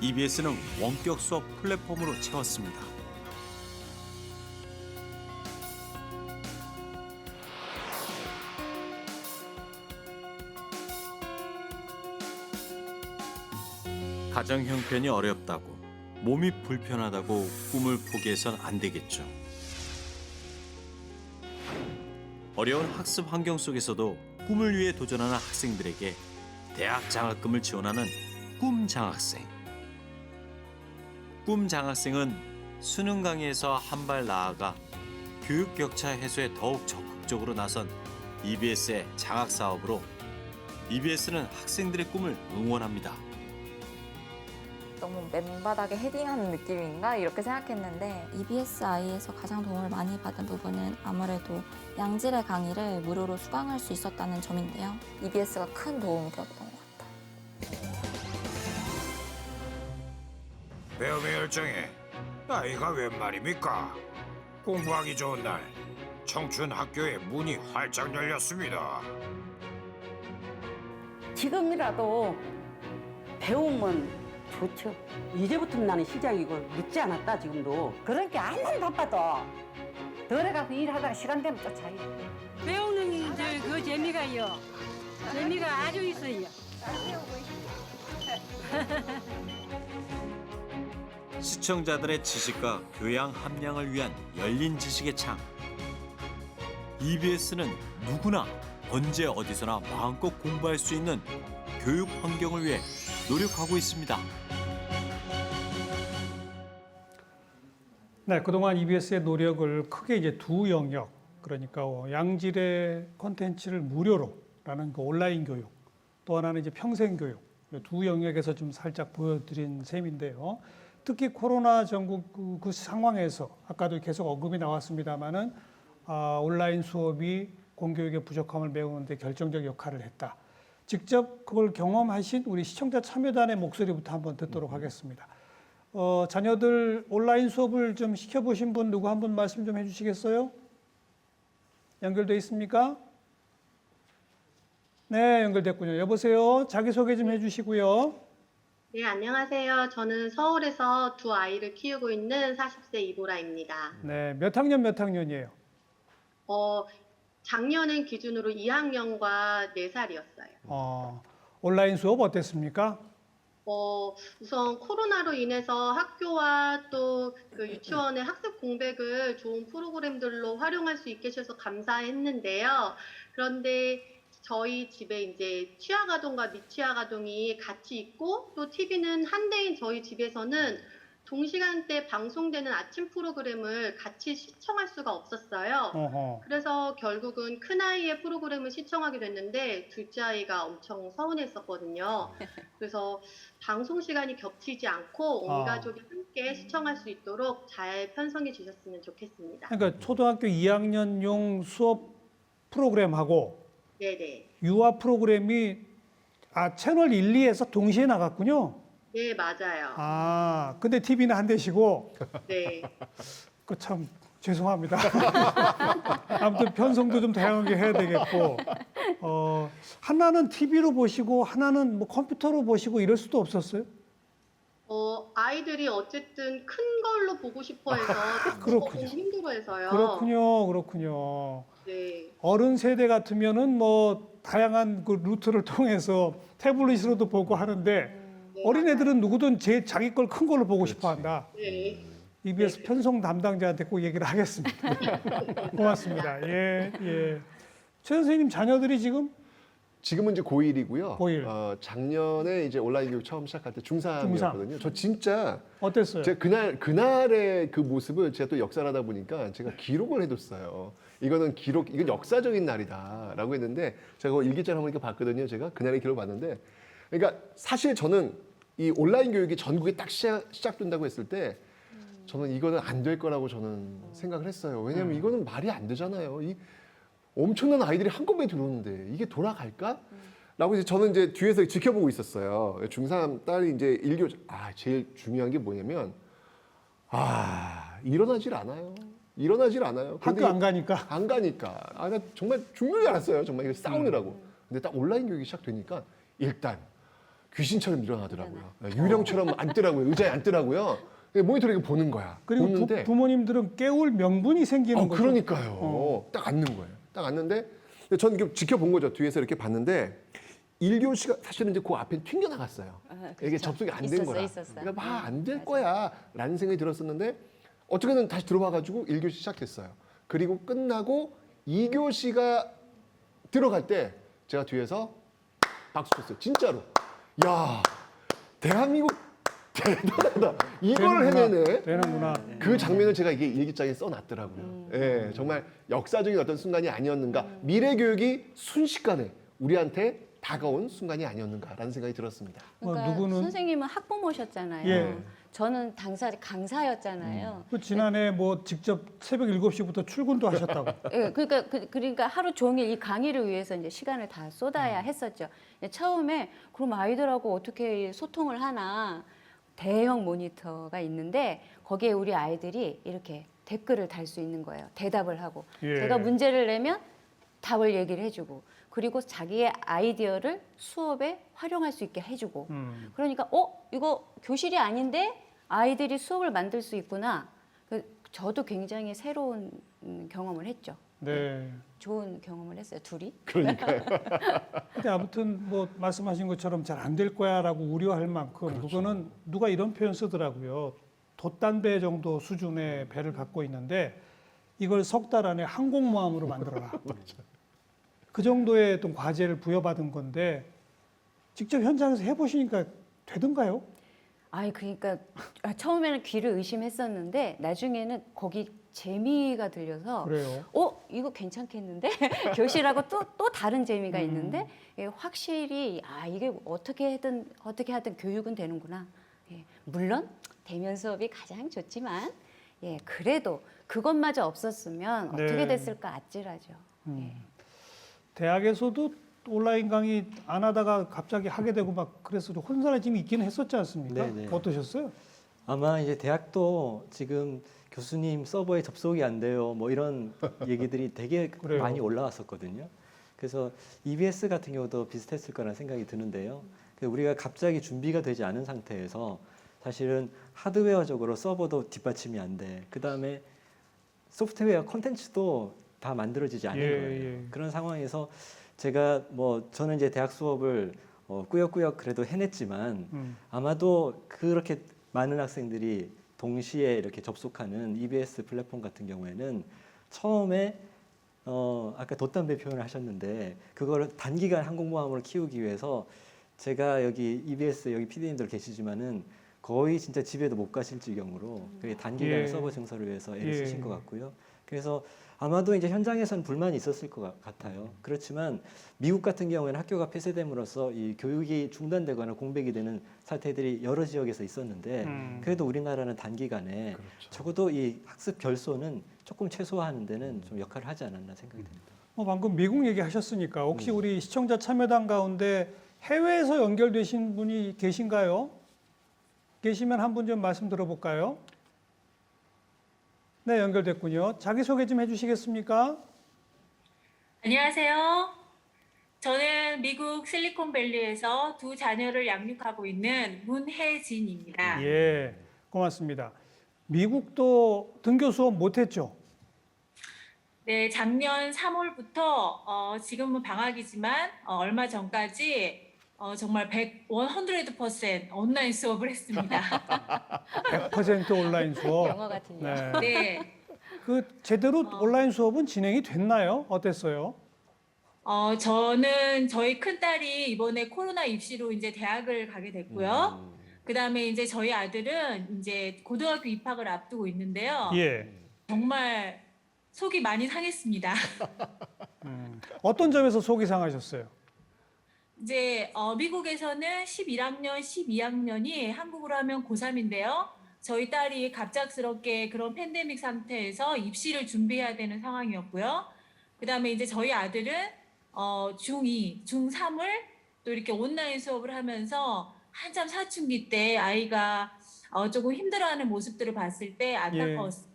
EBS는 원격 수업 플랫폼으로 채웠습니다. 가정 형편이 어렵다고, 몸이 불편하다고 꿈을 포기해선 안 되겠죠. 어려운 학습 환경 속에서도 꿈을 위해 도전하는 학생들에게 대학 장학금을 지원하는 꿈장학생. 꿈장학생은 수능 강의에서 한 발 나아가 교육 격차 해소에 더욱 적극적으로 나선 EBS의 장학 사업으로 EBS는 학생들의 꿈을 응원합니다. 너무 맨바닥에 헤딩하는 느낌인가 이렇게 생각했는데 EBSI에서 가장 도움을 많이 받은 부분은 아무래도 양질의 강의를 무료로 수강할 수 있었다는 점인데요. EBS가 큰 도움이 되었던 것 같아요. 배움의 열정에 나이가 웬 말입니까? 공부하기 좋은 날 청춘 학교의 문이 활짝 열렸습니다. 지금이라도 배우면 좋죠. 이제부터는 나는 시작이고 늦지 않았다 지금도. 그러니까 아무리 바빠도 덜해갖고 일하다가 시간 되면 또 자기. 배우는 그 재미가요. 재미가 아주 있어요. 시청자들의 지식과 교양 함량을 위한 열린 지식의 창. EBS는 누구나 언제 어디서나 마음껏 공부할 수 있는 교육 환경을 위해 노력하고 있습니다. 네, 그동안 EBS의 노력을 크게 이제 두 영역, 그러니까 양질의 콘텐츠를 무료로라는 그 온라인 교육, 또 하나는 이제 평생 교육, 두 영역에서 좀 살짝 보여드린 셈인데요. 특히 코로나 전국 그 상황에서 아까도 계속 언급이 나왔습니다마는 온라인 수업이 공교육의 부족함을 메우는데 결정적 역할을 했다. 직접 그걸 경험하신 우리 시청자 참여단의 목소리부터 한번 듣도록 하겠습니다. 자녀들 온라인 수업을 좀 시켜보신 분 누구 한 분 말씀 좀 해주시겠어요? 연결돼 있습니까? 네, 연결됐군요. 여보세요. 자기소개 좀 해주시고요. 네, 안녕하세요. 저는 서울에서 두 아이를 키우고 있는 40세 이보라입니다. 네, 몇 학년이에요? 작년엔 기준으로 2학년과 4살이었어요. 온라인 수업 어땠습니까? 우선 코로나로 인해서 학교와 또 그 유치원의 학습 공백을 좋은 프로그램들로 활용할 수 있게 해주셔서 감사했는데요. 그런데 저희 집에 이제 취학아동과 미취학아동이 같이 있고 또 TV는 한 대인 저희 집에서는 동시간대 방송되는 아침 프로그램을 같이 시청할 수가 없었어요. 그래서 결국은 큰아이의 프로그램을 시청하게 됐는데 둘째 아이가 엄청 서운했었거든요. 그래서 방송 시간이 겹치지 않고 온 가족이 함께 시청할 수 있도록 잘 편성해 주셨으면 좋겠습니다. 그러니까 초등학교 2학년용 수업 프로그램하고 네네. 유아 프로그램이 채널 1, 2에서 동시에 나갔군요. 네, 맞아요. 근데 TV는 한 대시고. 네. 그 참 죄송합니다. 아무튼 편성도 좀 다양하게 해야 되겠고. 하나는 TV로 보시고 하나는 뭐 컴퓨터로 보시고 이럴 수도 없었어요? 아이들이 어쨌든 큰 걸로 보고 싶어 해서 그렇군요. 힘들어해서요. 그렇군요. 네. 어른 세대 같으면은 뭐 다양한 그 루트를 통해서 태블릿으로도 보고 하는데 어린애들은 누구든 자기 걸 큰 걸로 보고 싶어 한다. 네. EBS 편성 담당자한테 꼭 얘기를 하겠습니다. 고맙습니다. 예. 최 선생님 자녀들이 지금은 이제 고1이고요. 고1. 작년에 이제 온라인 교육 처음 시작할 때 중3이었거든요. 저 진짜 어땠어요? 제가 그날의 그 모습을 제가 또 역사를 하다 보니까 제가 기록을 해뒀어요. 이건 역사적인 날이다라고 했는데 제가 일기장을 한번 이렇게 봤거든요. 제가 그날의 기록을 봤는데, 그러니까 사실 저는 이 온라인 교육이 전국에 딱 시작된다고 했을 때 저는 이거는 안 될 거라고 저는 생각을 했어요. 왜냐하면 이거는 말이 안 되잖아요. 이 엄청난 아이들이 한꺼번에 들어오는데 이게 돌아갈까? 라고 이제 저는 이제 뒤에서 지켜보고 있었어요. 중3 딸이 이제 제일 중요한 게 뭐냐면 일어나질 않아요. 학교 안 가니까. 나 정말 죽는 줄 알았어요. 정말 이거 싸우느라고. 근데 딱 온라인 교육이 시작되니까 일단 귀신처럼 일어나더라고요. 유령처럼 앉더라고요. 의자에 앉더라고요. 모니터를 이렇게 보는 거야. 그리고 부모님들은 깨울 명분이 생기는 거죠. 그러니까요. 딱 앉는 거예요. 딱 앉는데 저는 이렇게 지켜본 거죠. 뒤에서 이렇게 봤는데 1교시가 사실은 이제 그 앞에 튕겨 나갔어요. 이게 접속이 안 된 거라. 그러니까 안 될 거야 라는 생각이 들었었는데 어떻게든 다시 들어와가지고 1교시 시작했어요. 그리고 끝나고 2교시가 들어갈 때 제가 뒤에서 박수 쳤어요. 진짜로. 야, 대한민국 대단하다. 이걸 해내네. 되는구나. 그 장면을 제가 이게 일기장에 써놨더라고요. 예, 정말 역사적인 어떤 순간이 아니었는가. 미래 교육이 순식간에 우리한테 다가온 순간이 아니었는가라는 생각이 들었습니다. 그러니까 선생님은 학부모셨잖아요. 예. 저는 당사 강사였잖아요. 지난해 뭐 직접 새벽 7시부터 출근도 하셨다고. 예, 그러니까 하루 종일 이 강의를 위해서 이제 시간을 다 쏟아야 했었죠. 처음에 그럼 아이들하고 어떻게 소통을 하나 대형 모니터가 있는데 거기에 우리 아이들이 이렇게 댓글을 달 수 있는 거예요. 대답을 하고 제가 문제를 내면 답을 얘기를 해주고 그리고 자기의 아이디어를 수업에 활용할 수 있게 해주고 그러니까 이거 교실이 아닌데 아이들이 수업을 만들 수 있구나. 저도 굉장히 새로운 경험을 했죠. 네. 좋은 경험을 했어요. 둘이. 그러니까요. 근데 아무튼 뭐 말씀하신 것처럼 잘 안 될 거야라고 우려할 만큼 그거는 누가 이런 표현 쓰더라고요. 돛단배 정도 수준의 배를 갖고 있는데 이걸 석 달 안에 항공모함으로 만들어라. 그 정도의 어떤 과제를 부여받은 건데 직접 현장에서 해보시니까 되던가요? 그러니까 처음에는 귀를 의심했었는데 나중에는 거기 재미가 들려서 그래요. 이거 괜찮겠는데? 교실하고 또 다른 재미가 있는데 확실히 이게 어떻게 하든 교육은 되는구나. 예, 물론 대면 수업이 가장 좋지만 그래도 그것마저 없었으면 어떻게 네. 됐을까 아찔하죠. 대학에서도 온라인 강의 안 하다가 갑자기 하게 되고 막 그래서 좀 혼선이 있긴 했었지 않습니까? 네, 네. 어떠셨어요? 아마 이제 대학도 지금 교수님 서버에 접속이 안 돼요. 뭐 이런 얘기들이 되게 그래요. 많이 올라왔었거든요. 그래서 EBS 같은 경우도 비슷했을 거라는 생각이 드는데요. 우리가 갑자기 준비가 되지 않은 상태에서 사실은 하드웨어적으로 서버도 뒷받침이 안 돼. 그다음에 소프트웨어 콘텐츠도 다 만들어지지 않은 거예요. 그런 상황에서 제가 저는 이제 대학 수업을 꾸역꾸역 그래도 해냈지만 아마도 그렇게 많은 학생들이 동시에 이렇게 접속하는 EBS 플랫폼 같은 경우에는 처음에 아까 돛담배 표현을 하셨는데 그거를 단기간 항공모함으로 키우기 위해서 제가 여기 EBS 여기 PD님들 계시지만은 거의 진짜 집에도 못 가실 지경으로 단기간 서버 증설을 위해서 애를 쓰신 것 같고요. 그래서 아마도 이제 현장에서는 불만이 있었을 것 같아요. 그렇지만 미국 같은 경우에는 학교가 폐쇄됨으로써 이 교육이 중단되거나 공백이 되는 사태들이 여러 지역에서 있었는데 그래도 우리나라는 단기간에 적어도 이 학습 결손은 조금 최소화하는 데는 좀 역할을 하지 않았나 생각이 듭니다. 방금 미국 얘기하셨으니까 혹시 우리 시청자 참여단 가운데 해외에서 연결되신 분이 계신가요? 계시면 한 분 좀 말씀 들어볼까요? 네, 연결됐군요. 자기소개 좀 해주시겠습니까? 안녕하세요. 저는 미국 실리콘밸리에서 두 자녀를 양육하고 있는 문혜진입니다. 예, 고맙습니다. 미국도 등교 수업 못했죠? 네, 작년 3월부터 지금은 방학이지만 얼마 전까지 정말 100% 온라인 수업을 했습니다. 100% 온라인 수업. 영어 같은 네. 네. 그 제대로 온라인 수업은 진행이 됐나요? 어땠어요? 저는 저희 큰딸이 이번에 코로나 입시로 이제 대학을 가게 됐고요. 그다음에 이제 저희 아들은 이제 고등학교 입학을 앞두고 있는데요. 정말 속이 많이 상했습니다. 어떤 점에서 속이 상하셨어요? 이제 미국에서는 11학년, 12학년이 한국으로 하면 고3인데요. 저희 딸이 갑작스럽게 그런 팬데믹 상태에서 입시를 준비해야 되는 상황이었고요. 그다음에 이제 저희 아들은 중2, 중3을 또 이렇게 온라인 수업을 하면서 한참 사춘기 때 아이가 조금 힘들어하는 모습들을 봤을 때 안타까웠습니다.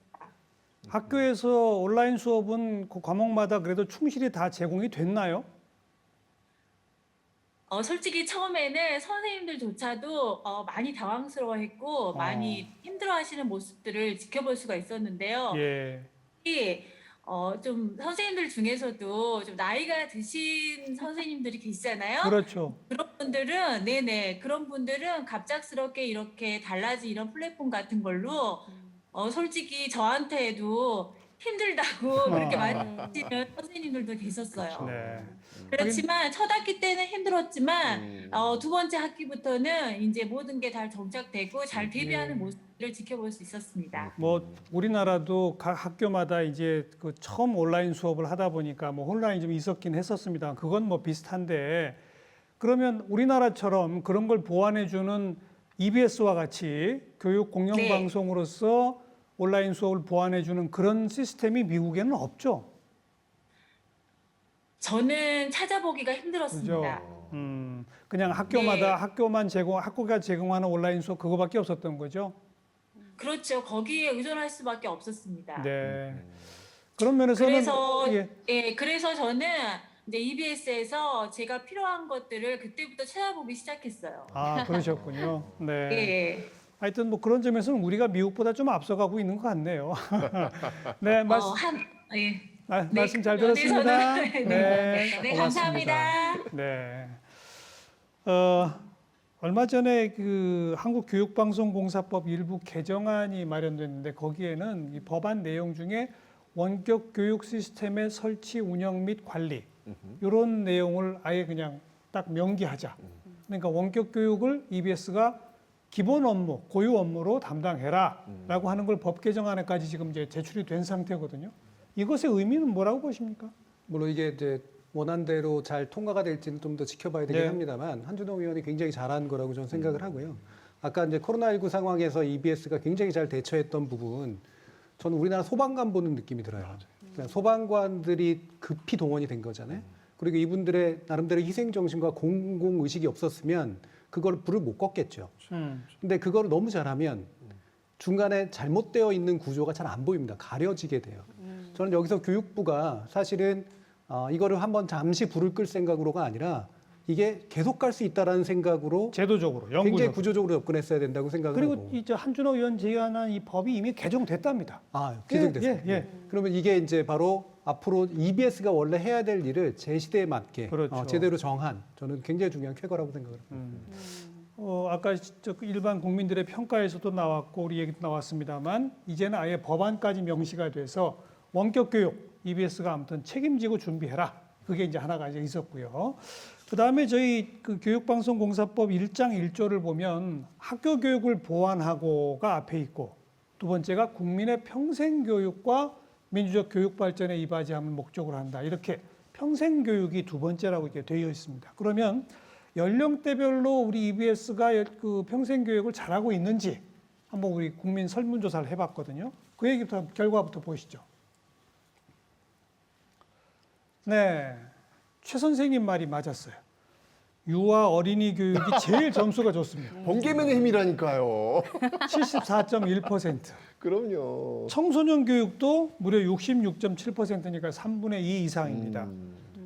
학교에서 온라인 수업은 그 과목마다 그래도 충실히 다 제공이 됐나요? 솔직히 처음에는 선생님들조차도 많이 당황스러워했고 많이 힘들어하시는 모습들을 지켜볼 수가 있었는데요. 특히 좀 선생님들 중에서도 좀 나이가 드신 선생님들이 계시잖아요. 그렇죠. 그런 분들은 갑작스럽게 이렇게 달라진 이런 플랫폼 같은 걸로 솔직히 저한테도 힘들다고 그렇게 말씀하시는 선생님들도 계셨어요. 그렇지만 첫 학기 때는 힘들었지만 두 번째 학기부터는 이제 모든 게 다 정착되고 잘 대비하는 모습을 지켜볼 수 있었습니다. 우리나라도 각 학교마다 이제 그 처음 온라인 수업을 하다 보니까 혼란이 좀 있었긴 했었습니다. 그건 비슷한데 그러면 우리나라처럼 그런 걸 보완해주는 EBS와 같이 교육 공영 방송으로서 온라인 수업을 보완해주는 그런 시스템이 미국에는 없죠? 저는 찾아보기가 힘들었습니다. 그냥 학교마다 학교가 제공하는 온라인 수업 그거밖에 없었던 거죠? 그렇죠. 거기에 의존할 수밖에 없었습니다. 네. 그런 면에서는 그래서 저는 이제 EBS에서 제가 필요한 것들을 그때부터 찾아보기 시작했어요. 그러셨군요. 네. 하여튼 그런 점에서는 우리가 미국보다 좀 앞서가고 있는 것 같네요. 네, 말씀 잘 들었습니다. 네, 감사합니다. 네. 얼마 전에 그 한국교육방송공사법 일부 개정안이 마련됐는데 거기에는 이 법안 내용 중에 원격 교육 시스템의 설치, 운영 및 관리 이런 내용을 아예 그냥 딱 명기하자. 그러니까 원격 교육을 EBS가 기본 업무, 고유 업무로 담당해라라고 하는 걸 법 개정안에까지 지금 이제 제출이 된 상태거든요. 이것의 의미는 뭐라고 보십니까? 물론 이게 이제 원안대로 잘 통과가 될지는 좀 더 지켜봐야 되긴 네. 합니다만 한준호 의원이 굉장히 잘한 거라고 저는 생각을 하고요. 아까 이제 코로나19 상황에서 EBS가 굉장히 잘 대처했던 부분, 저는 우리나라 소방관 보는 느낌이 들어요. 그러니까 소방관들이 급히 동원이 된 거잖아요. 그리고 이분들의 나름대로 희생 정신과 공공 의식이 없었으면 그걸 불을 못 껐겠죠. 근데 그걸 너무 잘하면 중간에 잘못되어 있는 구조가 잘 안 보입니다. 가려지게 돼요. 저는 여기서 교육부가 사실은 이거를 한번 잠시 불을 끌 생각으로가 아니라 이게 계속 갈 수 있다라는 생각으로 제도적으로, 굉장히 영구적으로. 구조적으로 접근했어야 된다고 생각을 그리고 하고. 이제 한준호 의원 제안한 이 법이 이미 개정됐답니다. 개정됐어요. 예. 그러면 이게 이제 바로 앞으로 EBS가 원래 해야 될 일을 제 시대에 맞게 그렇죠. 제대로 정한, 저는 굉장히 중요한 쾌거라고 생각을 합니다. 아까 일반 국민들의 평가에서도 나왔고 우리 얘기도 나왔습니다만 이제는 아예 법안까지 명시가 돼서 원격 교육 EBS가 아무튼 책임지고 준비해라. 그게 이제 하나가 이제 있었고요. 그다음에 저희 그 교육방송공사법 1장 1조를 보면 학교 교육을 보완하고가 앞에 있고 두 번째가 국민의 평생 교육과 민주적 교육 발전에 이바지함을 목적으로 한다. 이렇게 평생 교육이 두 번째라고 이렇게 되어 있습니다. 그러면 연령대별로 우리 EBS가 그 평생 교육을 잘하고 있는지 한번 우리 국민 설문조사를 해봤거든요. 그 얘기부터 결과부터 보시죠. 네, 최 선생님 말이 맞았어요. 유아 어린이 교육이 제일 점수가 좋습니다. 번개맨의 힘이라니까요. 74.1%. 그럼요. 청소년 교육도 무려 66.7%니까 3분의 2 이상입니다.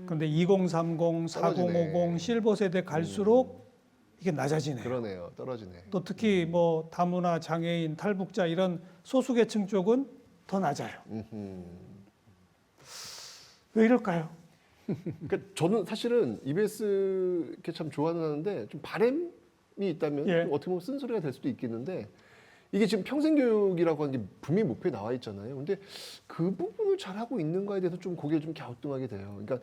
그런데 2030, 4050 실버 세대 갈수록 이게 낮아지네요. 그러네요. 떨어지네. 또 특히 뭐 다문화, 장애인, 탈북자 이런 소수계층 쪽은 더 낮아요. 왜 이럴까요? 그러니까 저는 사실은 EBS 이렇게 참 좋아는 하는데 좀 바람이 있다면 예. 좀 어떻게 보면 쓴소리가 될 수도 있겠는데 이게 지금 평생교육이라고 하는 게 분명히 목표에 나와 있잖아요. 근데 그 부분을 잘하고 있는가에 대해서 좀 고개를 좀 갸우뚱하게 돼요. 그러니까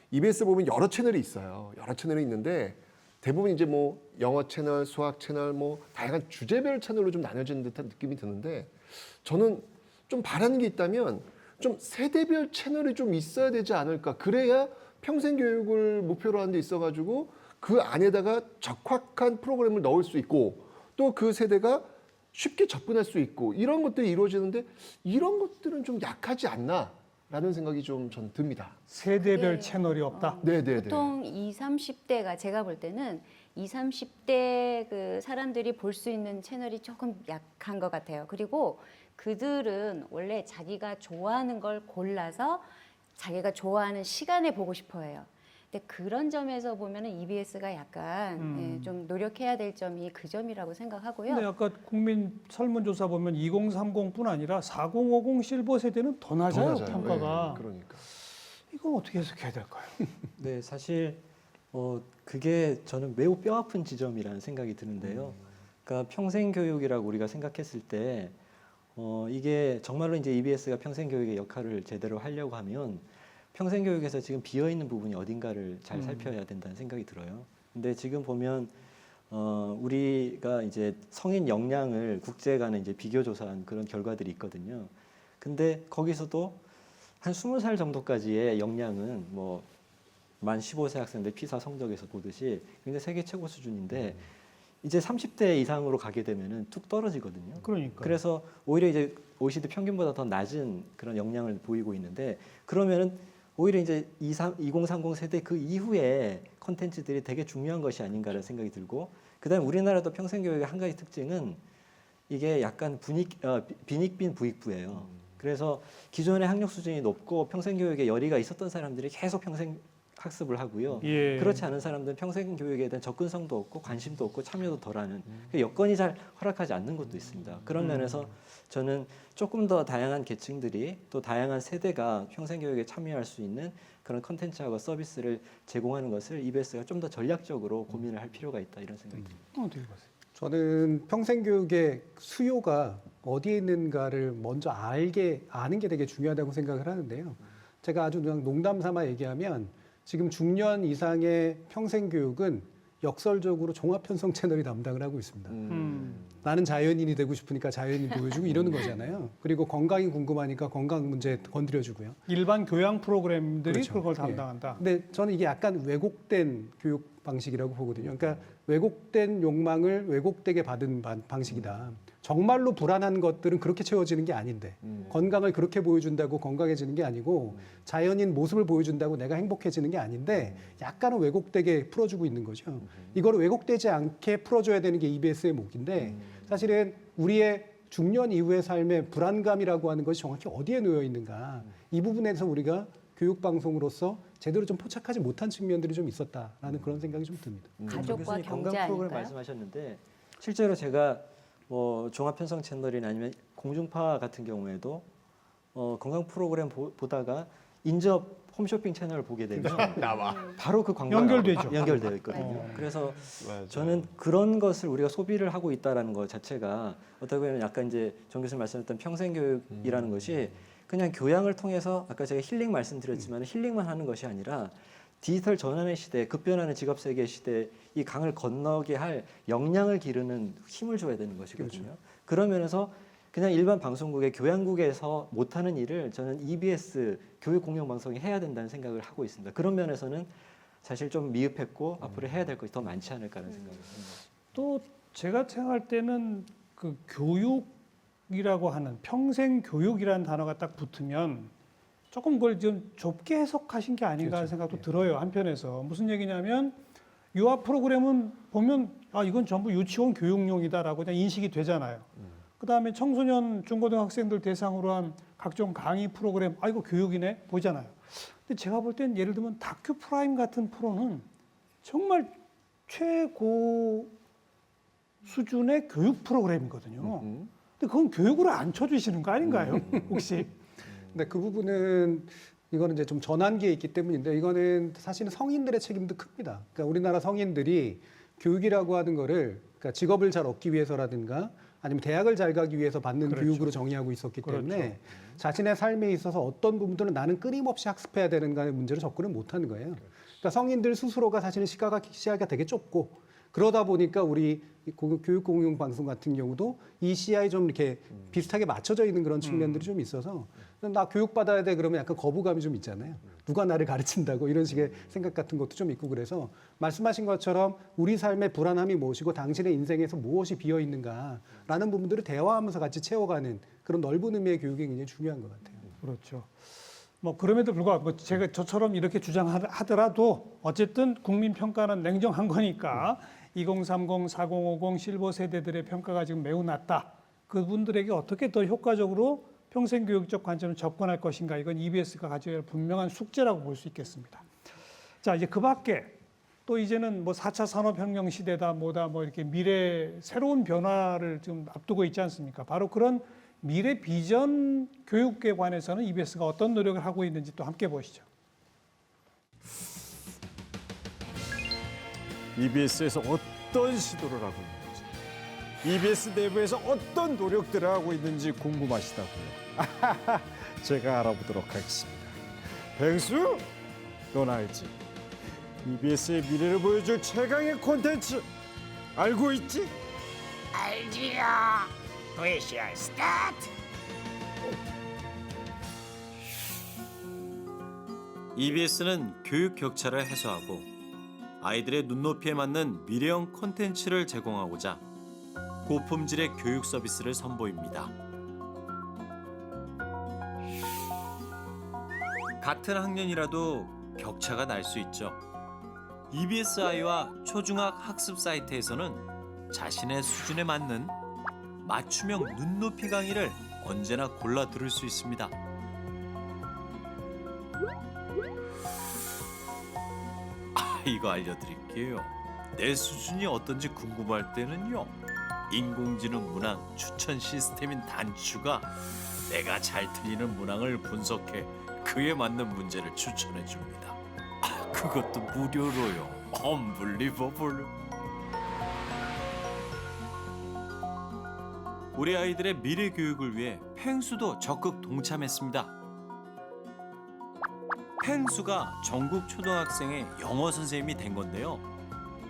EBS 보면 여러 채널이 있어요. 여러 채널이 있는데 대부분 이제 뭐 영어 채널, 수학 채널, 뭐 다양한 주제별 채널로 좀 나눠지는 듯한 느낌이 드는데 저는 좀 바라는 게 있다면 좀 세대별 채널이 좀 있어야 되지 않을까. 그래야 평생 교육을 목표로 하는 데 있어가지고 그 안에다가 적확한 프로그램을 넣을 수 있고 또 그 세대가 쉽게 접근할 수 있고 이런 것들이 이루어지는데 이런 것들은 좀 약하지 않나라는 생각이 좀 전 듭니다. 세대별 채널이 없다? 네네네. 보통 20, 30대가 제가 볼 때는 20, 30대 그 사람들이 볼 수 있는 채널이 조금 약한 것 같아요. 그리고 그들은 원래 자기가 좋아하는 걸 골라서 자기가 좋아하는 시간에 보고 싶어 해요. 근데 그런 점에서 보면은 EBS가 약간 예, 좀 노력해야 될 점이 그 점이라고 생각하고요. 근데 아까 국민 설문조사 보면 2030뿐 아니라 4050 실버 세대는 더 낮아요, 평가가. 네, 그러니까. 이건 어떻게 해석해야 될까요? 네, 사실 그게 저는 매우 뼈아픈 지점이라는 생각이 드는데요. 그러니까 평생 교육이라고 우리가 생각했을 때 이게 정말로 이제 EBS가 평생 교육의 역할을 제대로 하려고 하면 평생 교육에서 지금 비어 있는 부분이 어딘가를 잘 살펴야 된다는 생각이 들어요. 근데 지금 보면 우리가 이제 성인 역량을 국제 간에 이제 비교 조사한 그런 결과들이 있거든요. 근데 거기서도 한 20살 정도까지의 역량은 뭐 만 15세 학생들 피사 성적에서 보듯이 굉장히 세계 최고 수준인데 이제 30대 이상으로 가게 되면은 툭 떨어지거든요. 그러니까. 그래서 오히려 이제 OECD 평균보다 더 낮은 그런 역량을 보이고 있는데 그러면은 오히려 이제 2030 세대 그 이후에 콘텐츠들이 되게 중요한 것이 아닌가라는 생각이 들고 그다음에 우리나라도 평생교육의 한 가지 특징은 이게 약간 빈익빈 부익부예요. 그래서 기존의 학력 수준이 높고 평생교육에 열의가 있었던 사람들이 계속 평생 학습을 하고요. 예. 그렇지 않은 사람들은 평생 교육에 대한 접근성도 없고 관심도 없고 참여도 덜하는 여건이 잘 허락하지 않는 것도 있습니다. 그런 면에서 저는 조금 더 다양한 계층들이 또 다양한 세대가 평생 교육에 참여할 수 있는 그런 컨텐츠하고 서비스를 제공하는 것을 EBS가 좀 더 전략적으로 고민을 할 필요가 있다 이런 생각이 듭니다. 어떻게 보세요? 저는 평생교육의 수요가 어디에 있는가를 먼저 아는 게 되게 중요하다고 생각을 하는데요. 제가 아주 그냥 농담 삼아 얘기하면 지금 중년 이상의 평생교육은 역설적으로 종합편성 채널이 담당을 하고 있습니다. 나는 자연인이 되고 싶으니까 자연인 보여주고 이러는 거잖아요. 그리고 건강이 궁금하니까 건강 문제 건드려주고요. 일반 교양 프로그램들이 그렇죠. 그걸 담당한다. 근데 저는 이게 약간 왜곡된 교육 방식이라고 보거든요. 그러니까 왜곡된 욕망을 왜곡되게 받은 방식이다. 정말로 불안한 것들은 그렇게 채워지는 게 아닌데 건강을 그렇게 보여준다고 건강해지는 게 아니고 자연인 모습을 보여준다고 내가 행복해지는 게 아닌데 약간은 왜곡되게 풀어주고 있는 거죠. 이걸 왜곡되지 않게 풀어줘야 되는 게 EBS의 목인데 사실은 우리의 중년 이후의 삶의 불안감이라고 하는 것이 정확히 어디에 놓여 있는가 이 부분에서 우리가 교육방송으로서 제대로 좀 포착하지 못한 측면들이 좀 있었다라는 그런 생각이 좀 듭니다. 가족과 경제 건강 프로그램 아닐까요? 말씀하셨는데 실제로 제가 뭐 종합편성 채널이나 아니면 공중파 같은 경우에도 건강 프로그램 보다가 인접 홈쇼핑 채널을 보게 되면 바로 그 광고가 연결되죠. 연결되어 있거든요. 그래서 저는 그런 것을 우리가 소비를 하고 있다라는 것 자체가 어떻게 보면 약간 이제 정 교수님 말씀하셨던 평생교육이라는 것이 그냥 교양을 통해서 아까 제가 힐링 말씀드렸지만 힐링만 하는 것이 아니라 디지털 전환의 시대, 급변하는 직업세계 시대 이 강을 건너게 할 역량을 기르는 힘을 줘야 되는 것이거든요. 그렇죠. 그런 면에서 그냥 일반 방송국의 교양국에서 못하는 일을 저는 EBS 교육공영방송이 해야 된다는 생각을 하고 있습니다. 그런 면에서는 사실 좀 미흡했고 앞으로 해야 될 것이 더 많지 않을까라는 생각을 합니다. 또 제가 생각할 때는 그 교육이라고 하는 평생 교육이라는 단어가 딱 붙으면 조금 그걸 좀 좁게 해석하신 게 아닌가 하는 생각도 들어요. 한편에서 무슨 얘기냐면 유아 프로그램은 보면 아 이건 전부 유치원 교육용이다라고 그냥 인식이 되잖아요. 그다음에 청소년 중고등학생들 대상으로 한 각종 강의 프로그램 아 이거 교육이네 보잖아요. 근데 제가 볼 땐 예를 들면 다큐 프라임 같은 프로는 정말 최고 수준의 교육 프로그램이거든요. 근데 그건 교육으로 안 쳐주시는 거 아닌가요? 혹시? 근데 그 부분은 이거는 이제 좀 전환기에 있기 때문인데 이거는 사실은 성인들의 책임도 큽니다. 그러니까 우리나라 성인들이 교육이라고 하는 거를 그러니까 직업을 잘 얻기 위해서라든가 아니면 대학을 잘 가기 위해서 받는 그렇죠. 교육으로 정의하고 있었기 때문에 그렇죠. 자신의 삶에 있어서 어떤 부분들은 나는 끊임없이 학습해야 되는가의 문제를 접근을 못하는 거예요. 그러니까 성인들 스스로가 사실은 시야가 되게 좁고 그러다 보니까 우리 교육공영방송 같은 경우도 이 시야에 좀 이렇게 비슷하게 맞춰져 있는 그런 측면들이 좀 있어서 나 교육받아야 돼 그러면 약간 거부감이 좀 있잖아요. 누가 나를 가르친다고 이런 식의 생각 같은 것도 좀 있고 그래서 말씀하신 것처럼 우리 삶의 불안함이 무엇이고 당신의 인생에서 무엇이 비어 있는가라는 부분들을 대화하면서 같이 채워가는 그런 넓은 의미의 교육이 굉장히 중요한 것 같아요. 그렇죠. 뭐 그럼에도 불구하고 뭐 제가 저처럼 이렇게 주장하더라도 어쨌든 국민 평가는 냉정한 거니까 2030, 4050 실버 세대들의 평가가 지금 매우 낮다. 그분들에게 어떻게 더 효과적으로 평생교육적 관점을 접근할 것인가 이건 EBS가 가져야 할 분명한 숙제라고 볼 수 있겠습니다. 자 이제 그 밖에 또 이제는 뭐 4차 산업혁명 시대다 뭐다 뭐 이렇게 미래 새로운 변화를 지금 앞두고 있지 않습니까? 바로 그런 미래 비전 교육에 관해서는 EBS가 어떤 노력을 하고 있는지 또 함께 보시죠. EBS에서 어떤 시도를 하고 있는지, EBS 내부에서 어떤 노력들을 하고 있는지 궁금하시다고요. 제가 알아보도록 하겠습니다. 뱅수, 넌 알지? EBS의 미래를 보여줄 최강의 콘텐츠 알고 있지? 알지요. VCR 스타트. EBS는 교육 격차를 해소하고 아이들의 눈높이에 맞는 미래형 콘텐츠를 제공하고자 고품질의 교육 서비스를 선보입니다. 같은 학년이라도 격차가 날 수 있죠. EBS 아이와 초중학 학습 사이트에서는 자신의 수준에 맞는 맞춤형 눈높이 강의를 언제나 골라 들을 수 있습니다. 이거 알려드릴게요. 내 수준이 어떤지 궁금할 때는요. 인공지능 문항 추천 시스템인 단추가 내가 잘 틀리는 문항을 분석해 그에 맞는 문제를 추천해 줍니다. 그것도 무료로요. Unbelievable. 우리 아이들의 미래 교육을 위해 팽수도 적극 동참했습니다. 팽수가 전국 초등학생의 영어 선생님이 된 건데요.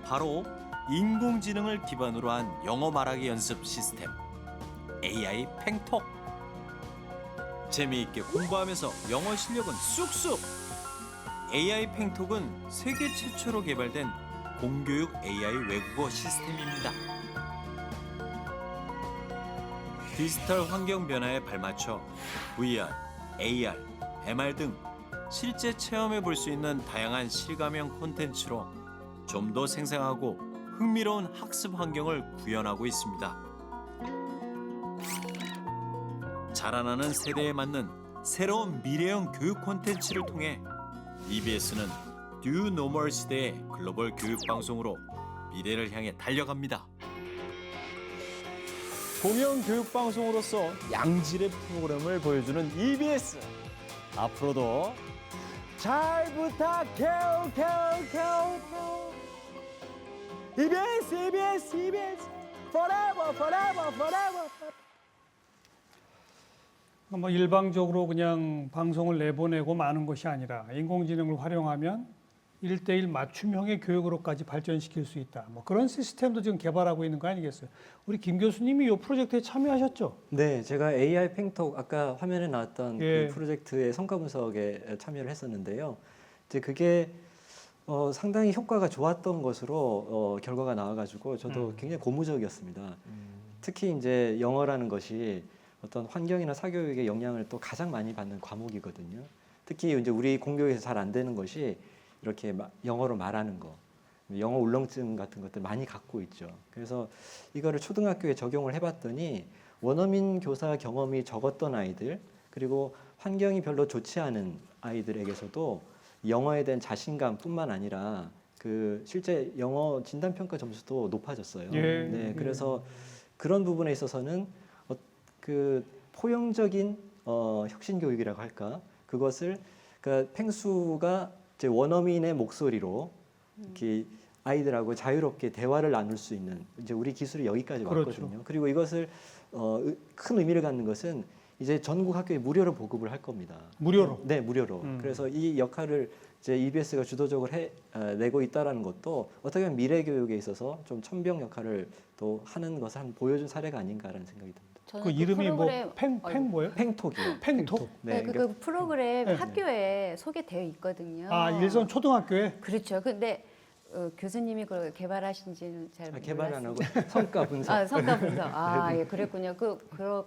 바로 인공지능을 기반으로 한 영어 말하기 연습 시스템 AI 팽톡. 재미있게 공부하면서 영어 실력은 쑥쑥. AI 팽톡은 세계 최초로 개발된 공교육 AI 외국어 시스템입니다. 디지털 환경 변화에 발맞춰 VR, AR, MR 등 실제 체험해 볼 수 있는 다양한 실감형 콘텐츠로 좀 더 생생하고 흥미로운 학습 환경을 구현하고 있습니다. 자라나는 세대에 맞는 새로운 미래형 교육 콘텐츠를 통해 EBS는 뉴 노멀 시대의 글로벌 교육 방송으로 미래를 향해 달려갑니다. 공영 교육 방송으로서 양질의 프로그램을 보여주는 EBS. 앞으로도 잘 부탁해요, EBS, EBS, EBS, forever, forever, forever. 뭐 일방적으로 그냥 방송을 내보내고 마는 것이 아니라 인공지능을 활용하면 1:1 맞춤형의 교육으로까지 발전시킬 수 있다. 뭐 그런 시스템도 지금 개발하고 있는 거 아니겠어요? 우리 김 교수님이 이 프로젝트에 참여하셨죠? 네, 제가 AI 팽톡 아까 화면에 나왔던 예. 그 프로젝트의 성과 분석에 참여를 했었는데요. 이제 그게 상당히 효과가 좋았던 것으로 결과가 나와가지고 저도 굉장히 고무적이었습니다. 특히 이제 영어라는 것이 어떤 환경이나 사교육의 영향을 또 가장 많이 받는 과목이거든요. 특히 이제 우리 공교육에서 잘 안 되는 것이 이렇게 영어로 말하는 거, 영어 울렁증 같은 것들 많이 갖고 있죠. 그래서 이거를 초등학교에 적용을 해봤더니 원어민 교사 경험이 적었던 아이들, 그리고 환경이 별로 좋지 않은 아이들에게서도 영어에 대한 자신감뿐만 아니라 그 실제 영어 진단 평가 점수도 높아졌어요. 예. 네, 그래서 그런 부분에 있어서는 그 포용적인 혁신 교육이라고 할까, 그것을 그러니까 팽수가 이제 원어민의 목소리로 이렇게 아이들하고 자유롭게 대화를 나눌 수 있는, 이제 우리 기술이 여기까지 그렇죠. 왔거든요. 그리고 이것을 큰 의미를 갖는 것은 이제 전국 학교에 무료로 보급을 할 겁니다. 무료로? 네, 무료로. 그래서 이 역할을 이제 EBS가 주도적으로 내고 있다라는 것도 어떻게 보면 미래 교육에 있어서 좀 천병 역할을 또 하는 것을 한번 보여준 사례가 아닌가라는 생각이 듭니다. 그 이름이 뭐 뭐예요? 팽톡이요. 팽톡. 네, 그 프로그램 네. 학교에 소개되어 있거든요. 아, 일선 초등학교에? 그렇죠. 근데 교수님이 그걸 개발하신지는 잘 몰랐어요. 개발 안 하고 성과 분석. 아, 성과 분석. 아, 예, 그랬군요.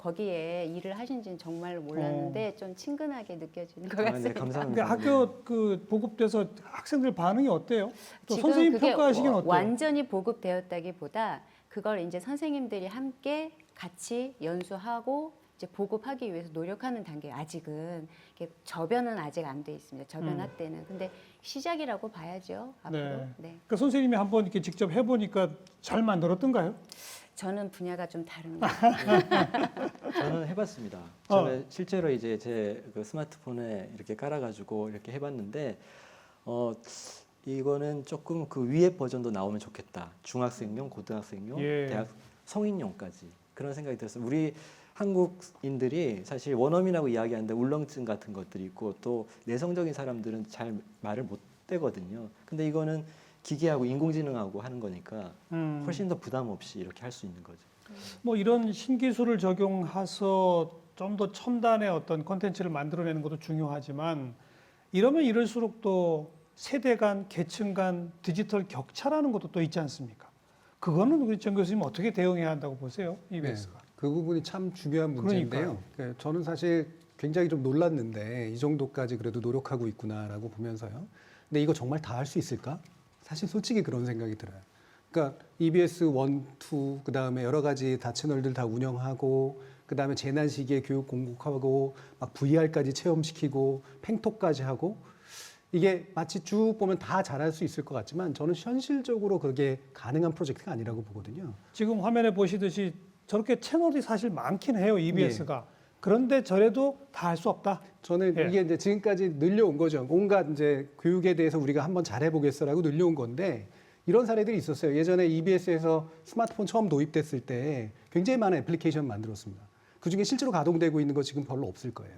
거기에 일을 하신지는 정말 몰랐는데 좀 친근하게 느껴지는 것 같습니다. 네, 감사합니다. 근데 학교 그 보급돼서 학생들 반응이 어때요? 또 지금 선생님 그게 평가하시기는 어때요? 완전히 보급되었다기보다 그걸 이제 선생님들이 함께 같이 연수하고 이제 보급하기 위해서 노력하는 단계. 아직은 이렇게 저변은 아직 안 돼 있습니다. 저변 확대는. 근데 시작이라고 봐야죠. 앞으로. 네. 네. 그 선생님이 한번 이렇게 직접 해보니까 잘 만들었던가요? 저는 분야가 좀 다릅니다. 저는 해봤습니다. 저는 실제로 이제 제 그 스마트폰에 이렇게 깔아가지고 이렇게 해봤는데 이거는 조금 그 위에 버전도 나오면 좋겠다. 중학생용, 고등학생용, 예. 대학 성인용까지 그런 생각이 들었어요. 우리 한국인들이 사실 원어민하고 이야기하는데 울렁증 같은 것들이 있고 또 내성적인 사람들은 잘 말을 못 되거든요. 근데 이거는 기계하고 인공지능하고 하는 거니까 훨씬 더 부담 없이 이렇게 할 수 있는 거죠. 뭐 이런 신기술을 적용해서 좀 더 첨단의 어떤 콘텐츠를 만들어내는 것도 중요하지만 이러면 이럴수록 또 세대 간, 계층 간 디지털 격차라는 것도 또 있지 않습니까? 그거는 우리 정 교수님 어떻게 대응해야 한다고 보세요? EBS가. 그 부분이 참 중요한 문제인데요. 그 저는 사실 굉장히 좀 놀랐는데 이 정도까지 그래도 노력하고 있구나라고 보면서요. 근데 이거 정말 다 할 수 있을까? 사실 솔직히 그런 생각이 들어요. 그러니까 EBS 1, 2, 그다음에 여러 가지 다 채널들 다 운영하고 그다음에 재난 시기에 교육 공급하고 막 VR까지 체험시키고 팽톡까지 하고 이게 마치 쭉 보면 다 잘할 수 있을 것 같지만 저는 현실적으로 그게 가능한 프로젝트가 아니라고 보거든요. 지금 화면에 보시듯이 저렇게 채널이 사실 많긴 해요, EBS가. 그런데 저래도 다 할 수 없다. 저는 이게 이제 지금까지 늘려온 거죠. 온갖 이제 교육에 대해서 우리가 한번 잘해보겠어라고 늘려온 건데 이런 사례들이 있었어요. 예전에 EBS에서 스마트폰 처음 도입됐을 때 굉장히 많은 애플리케이션 만들었습니다. 그중에 실제로 가동되고 있는 거 지금 별로 없을 거예요.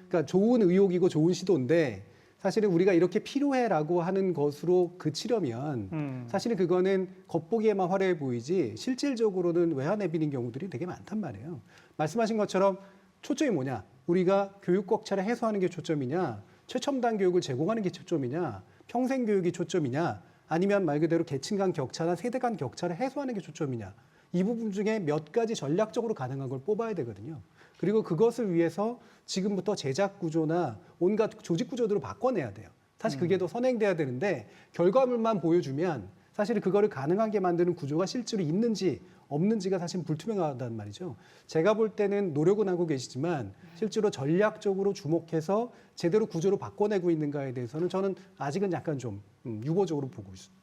그러니까 좋은 의혹이고 좋은 시도인데 사실은 우리가 이렇게 필요해라고 하는 것으로 그치려면 사실은 그거는 겉보기에만 화려해 보이지 실질적으로는 외화내비는 경우들이 되게 많단 말이에요. 말씀하신 것처럼 초점이 뭐냐? 우리가 교육 격차를 해소하는 게 초점이냐? 최첨단 교육을 제공하는 게 초점이냐? 평생 교육이 초점이냐? 아니면 말 그대로 계층 간 격차나 세대 간 격차를 해소하는 게 초점이냐? 이 부분 중에 몇 가지 전략적으로 가능한 걸 뽑아야 되거든요. 그리고 그것을 위해서 지금부터 제작 구조나 온갖 조직 구조들을 바꿔내야 돼요. 사실 그게 더 선행돼야 되는데 결과물만 보여주면 사실 그거를 가능하게 만드는 구조가 실제로 있는지 없는지가 사실 불투명하단 말이죠. 제가 볼 때는 노력은 하고 계시지만 실제로 전략적으로 주목해서 제대로 구조를 바꿔내고 있는가에 대해서는 저는 아직은 약간 좀 유보적으로 보고 있습니다.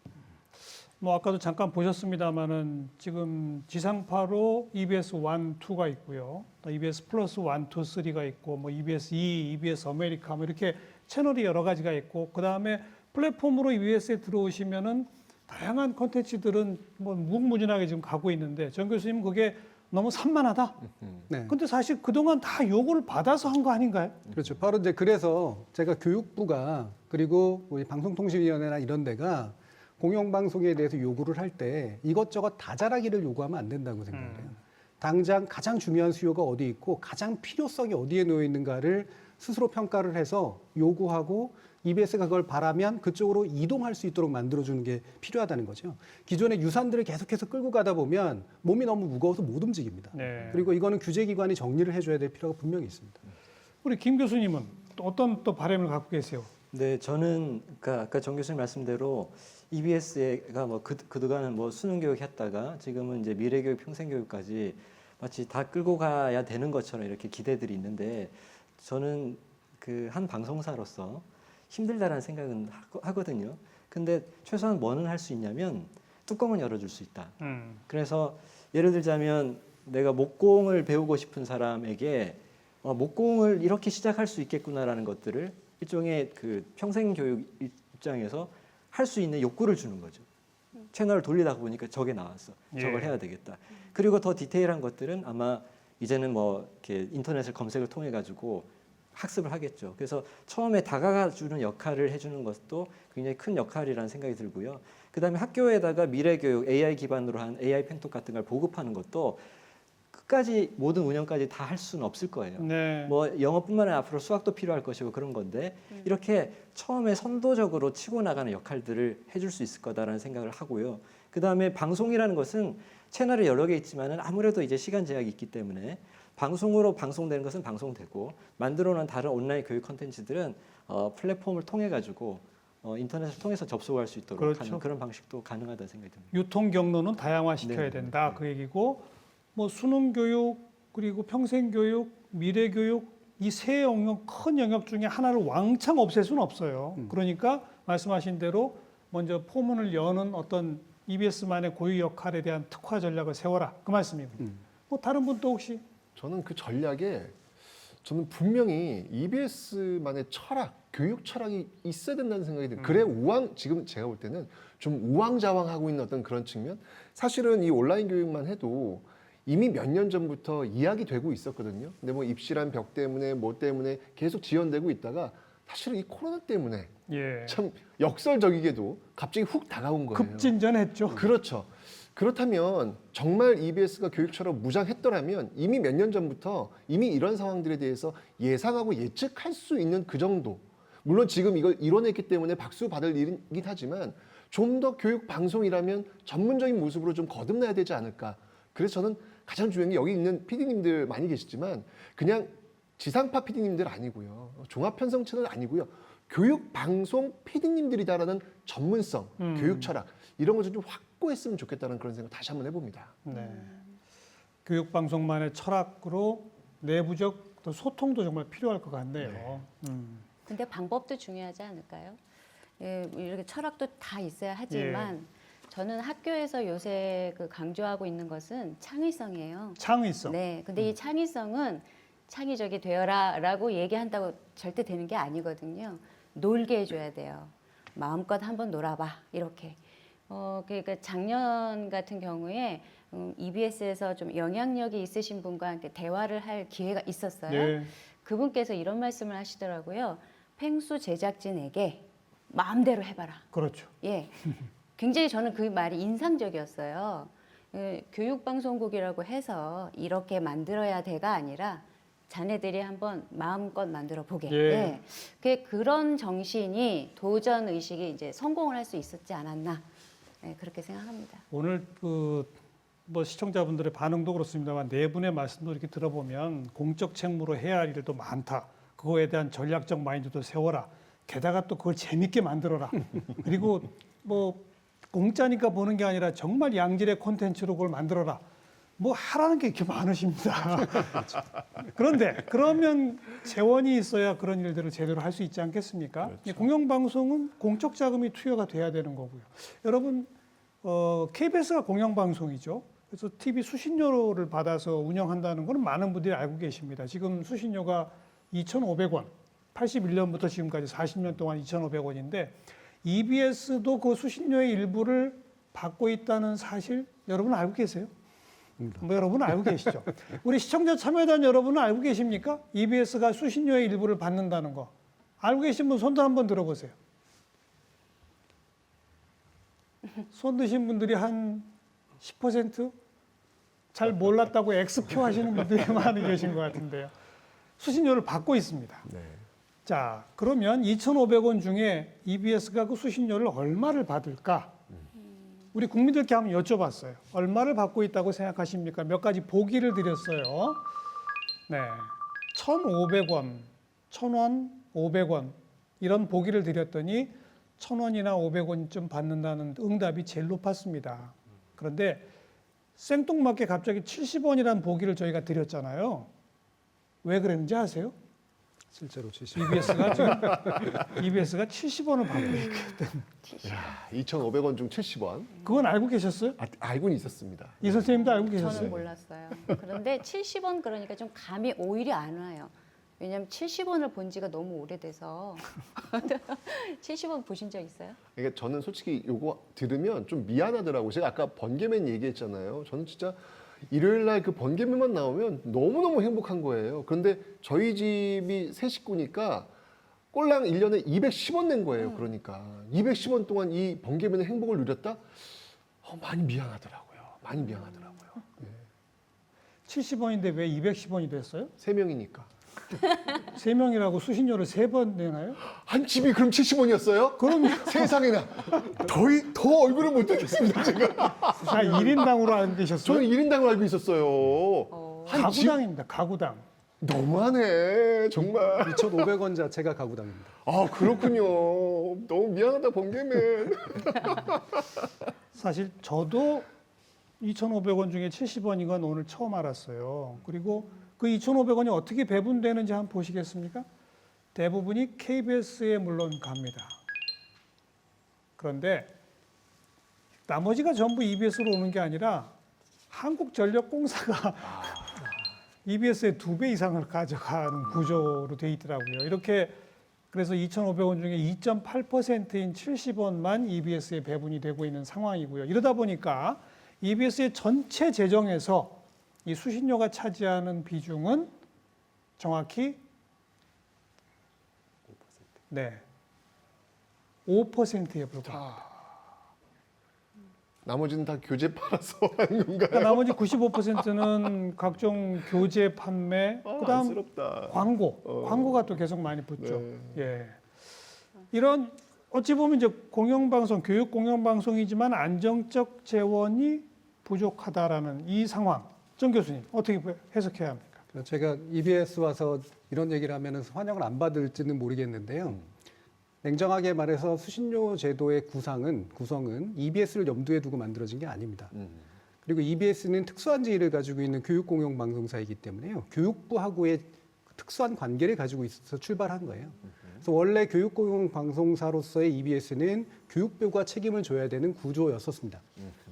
뭐 아까도 잠깐 보셨습니다마는 지금 지상파로 EBS 1, 2가 있고요. 또 EBS 플러스 1, 2, 3가 있고 뭐 EBS 2, EBS 아메리카 뭐 이렇게 채널이 여러 가지가 있고 그다음에 플랫폼으로 EBS에 들어오시면은 다양한 콘텐츠들은 뭐 무궁무진하게 지금 가고 있는데 정 교수님 그게 너무 산만하다. 네. 근데 사실 그동안 다 요구를 받아서 한 거 아닌가요? 그렇죠. 바로 이제 그래서 제가 교육부가 그리고 우리 방송통신위원회나 이런 데가 공영방송에 대해서 요구를 할 때 이것저것 다 잘하기를 요구하면 안 된다고 생각해요. 당장 가장 중요한 수요가 어디 있고 가장 필요성이 어디에 놓여 있는가를 스스로 평가를 해서 요구하고 EBS가 그걸 바라면 그쪽으로 이동할 수 있도록 만들어주는 게 필요하다는 거죠. 기존의 유산들을 계속해서 끌고 가다 보면 몸이 너무 무거워서 못 움직입니다. 네. 그리고 이거는 규제기관이 정리를 해줘야 될 필요가 분명히 있습니다. 우리 김 교수님은 또 어떤 또 바람을 갖고 계세요? 네, 저는 그러니까 아까 정 교수님 말씀대로 EBS가 뭐 그동안은 뭐 수능 교육 했다가 지금은 이제 미래 교육, 평생 교육까지 마치 다 끌고 가야 되는 것처럼 이렇게 기대들이 있는데 저는 그 한 방송사로서 힘들다라는 생각은 하거든요. 근데 최소한 뭐는 할 수 있냐면 뚜껑은 열어줄 수 있다. 그래서 예를 들자면 내가 목공을 배우고 싶은 사람에게 목공을 이렇게 시작할 수 있겠구나라는 것들을 일종의 그 평생 교육 입장에서 할 수 있는 욕구를 주는 거죠. 채널을 돌리다 보니까 저게 나왔어. 저걸 해야 되겠다. 그리고 더 디테일한 것들은 아마 이제는 뭐 이렇게 인터넷을 검색을 통해 가지고 학습을 하겠죠. 그래서 처음에 다가가 주는 역할을 해주는 것도 굉장히 큰 역할이라는 생각이 들고요. 그다음에 학교에다가 미래교육, AI 기반으로 한 AI 펜톡 같은 걸 보급하는 것도 끝까지 모든 운영까지 다 할 수는 없을 거예요. 네. 뭐 영어뿐만 아니라 앞으로 수학도 필요할 것이고 그런 건데 이렇게 처음에 선도적으로 치고 나가는 역할들을 해줄 수 있을 거다라는 생각을 하고요. 그다음에 방송이라는 것은 채널이 여러 개 있지만은 아무래도 이제 시간 제약이 있기 때문에 방송으로 방송되는 것은 방송되고 만들어놓은 다른 온라인 교육 콘텐츠들은 플랫폼을 통해 가지고 인터넷을 통해서 접속할 수 있도록 그렇죠. 하는 그런 방식도 가능하다는 생각이 듭니다. 유통 경로는 다양화시켜야 네. 된다 그 얘기고 뭐 수능 교육 그리고 평생 교육, 미래 교육 이 세 영역 큰 영역 중에 하나를 왕창 없앨 수는 없어요. 그러니까 말씀하신 대로 먼저 포문을 여는 어떤 EBS만의 고유 역할에 대한 특화 전략을 세워라 그 말씀입니다. 뭐 다른 분도 혹시? 저는 그 전략에 저는 분명히 EBS만의 철학, 교육 철학이 있어야 된다는 생각이 들어요. 그래 지금 제가 볼 때는 좀 우왕좌왕하고 있는 어떤 그런 측면. 사실은 이 온라인 교육만 해도 이미 몇 년 전부터 이야기되고 있었거든요. 근데 뭐 입시란 벽 때문에 뭐 때문에 계속 지연되고 있다가 사실은 이 코로나 때문에 참 역설적이게도 갑자기 훅 다가온 거예요. 급진전했죠. 그렇죠. 그렇다면 정말 EBS가 교육처럼 무장했더라면 이미 몇 년 전부터 이미 이런 상황들에 대해서 예상하고 예측할 수 있는 그 정도. 물론 지금 이걸 이뤄냈기 때문에 박수 받을 일이긴 하지만 좀 더 교육 방송이라면 전문적인 모습으로 좀 거듭나야 되지 않을까. 그래서 저는 가장 중요한 게 여기 있는 PD님들 많이 계시지만 그냥 지상파 PD님들 아니고요. 종합편성 채널 아니고요. 교육 방송 PD님들이다라는 전문성, 교육 철학 이런 것을 좀 확고했으면 좋겠다는 그런 생각 다시 한번 해봅니다. 네. 교육 방송만의 철학으로 내부적 또 소통도 정말 필요할 것 같네요. 근데 방법도 중요하지 않을까요? 예, 이렇게 철학도 다 있어야 하지만 저는 학교에서 요새 그 강조하고 있는 것은 창의성이에요. 창의성. 네. 근데 이 창의성은 창의적이 되어라라고 얘기한다고 절대 되는 게 아니거든요. 놀게 해줘야 돼요. 마음껏 한번 놀아봐 이렇게. 그러니까 작년 같은 경우에 EBS에서 좀 영향력이 있으신 분과 함께 대화를 할 기회가 있었어요. 네. 그분께서 이런 말씀을 하시더라고요. 팽수 제작진에게 마음대로 해봐라. 그렇죠. 예, 굉장히 저는 그 말이 인상적이었어요. 교육방송국이라고 해서 이렇게 만들어야 돼가 아니라 자네들이 한번 마음껏 만들어 보게. 예. 그런 정신이 도전 의식이 이제 성공을 할 수 있었지 않았나. 네, 그렇게 생각합니다. 오늘 뭐 시청자분들의 반응도 그렇습니다만 네 분의 말씀도 이렇게 들어보면 공적 책무로 해야 할 일도 많다. 그거에 대한 전략적 마인드도 세워라. 게다가 또 그걸 재밌게 만들어라. 그리고 뭐 공짜니까 보는 게 아니라 정말 양질의 콘텐츠로 그걸 만들어라. 뭐 하라는 게 이렇게 많으십니다. 그런데 그러면 재원이 있어야 그런 일들을 제대로 할 수 있지 않겠습니까? 그렇죠. 공영방송은 공적 자금이 투여가 돼야 되는 거고요. 여러분 KBS가 공영방송이죠. 그래서 TV 수신료를 받아서 운영한다는 건 많은 분들이 알고 계십니다. 지금 수신료가 2,500원, 81년부터 지금까지 40년 동안 2,500원인데 EBS도 그 수신료의 일부를 받고 있다는 사실 여러분 알고 계세요? 뭐 여러분 알고 계시죠? 우리 시청자 참여단 여러분은 알고 계십니까? EBS가 수신료의 일부를 받는다는 거. 알고 계신 분 손도 한번 들어보세요. 손 드신 분들이 한 10%? 잘 몰랐다고 X표 하시는 분들이 많이 계신 것 같은데요. 수신료를 받고 있습니다. 네. 자, 그러면 2,500원 중에 EBS가 그 수신료를 얼마를 받을까? 우리 국민들께 한번 여쭤봤어요. 얼마를 받고 있다고 생각하십니까? 몇 가지 보기를 드렸어요. 네, 1,500원, 1,000원, 500원 이런 보기를 드렸더니 1,000원이나 500원쯤 받는다는 응답이 제일 높았습니다. 그런데 생뚱맞게 갑자기 70원이라는 보기를 저희가 드렸잖아요. 왜 그랬는지 아세요? 실제로 70원. EBS가 70원을 받고 있거든. 2,500원 중 70원. 그건 알고 계셨어요? 알고는 있었습니다. 이 선생님도 알고 계셨어요? 저는 몰랐어요. 그런데 70원 그러니까 좀 감이 오히려 안 와요. 왜냐하면 70원을 본 지가 너무 오래돼서 70원 보신 적 있어요? 그러니까 저는 솔직히 요거 들으면 좀 미안하더라고요. 제가 아까 번개맨 얘기했잖아요. 저는 진짜 일요일 날 그 번개맨만 나오면 너무너무 행복한 거예요. 그런데 저희 집이 세 식구니까 꼴랑 1년에 210원 낸 거예요. 그러니까 210원 동안 이 번개맨의 행복을 누렸다? 많이 미안하더라고요. 많이 미안하더라고요. 네. 70원인데 왜 210원이 됐어요? 3명이니까. 3명이라고 수신료를 3번 내나요? 한 집이 그럼 70원이었어요? 그럼요. 세상에나. 더 얼굴을 못 듣겠습니다, 제가. 1인당으로 알고 계셨어요? 저는 1인당으로 알고 있었어요. 가구당입니다, 가구당. 너무하네, 정말. 2,500원 자체가 가구당입니다. 아, 그렇군요. 너무 미안하다, 번개맨. 사실 저도 2,500원 중에 70원인 건 오늘 처음 알았어요. 그리고 그 2,500원이 어떻게 배분되는지 한번 보시겠습니까? 대부분이 KBS에 물론 갑니다. 그런데 나머지가 전부 EBS로 오는 게 아니라 한국전력공사가 EBS의 2배 이상을 가져가는 구조로 돼 있더라고요. 이렇게 그래서 2,500원 중에 2.8%인 70원만 EBS에 배분이 되고 있는 상황이고요. 이러다 보니까 EBS의 전체 재정에서 이 수신료가 차지하는 비중은 정확히 5%에 불과합니다. 나머지는 다 교재 팔아서 하는 건가요? 그러니까 나머지 95%는 각종 교재 판매, 그다음 안쓰럽다. 광고가 또 계속 많이 붙죠. 네. 예. 이런 어찌 보면 이제 공영방송, 교육 공영방송이지만 안정적 재원이 부족하다라는 이 상황, 정 교수님 어떻게 해석해야 합니까? 제가 EBS 와서 이런 얘기를 하면 환영을 안 받을지는 모르겠는데요. 냉정하게 말해서 수신료 제도의 구성은 EBS를 염두에 두고 만들어진 게 아닙니다. 그리고 EBS는 특수한 지위를 가지고 있는 교육공영방송사이기 때문에요. 교육부하고의 특수한 관계를 가지고 있어서 출발한 거예요. 그래서 원래 교육공영방송사로서의 EBS는 교육부가 책임을 져야 되는 구조였었습니다.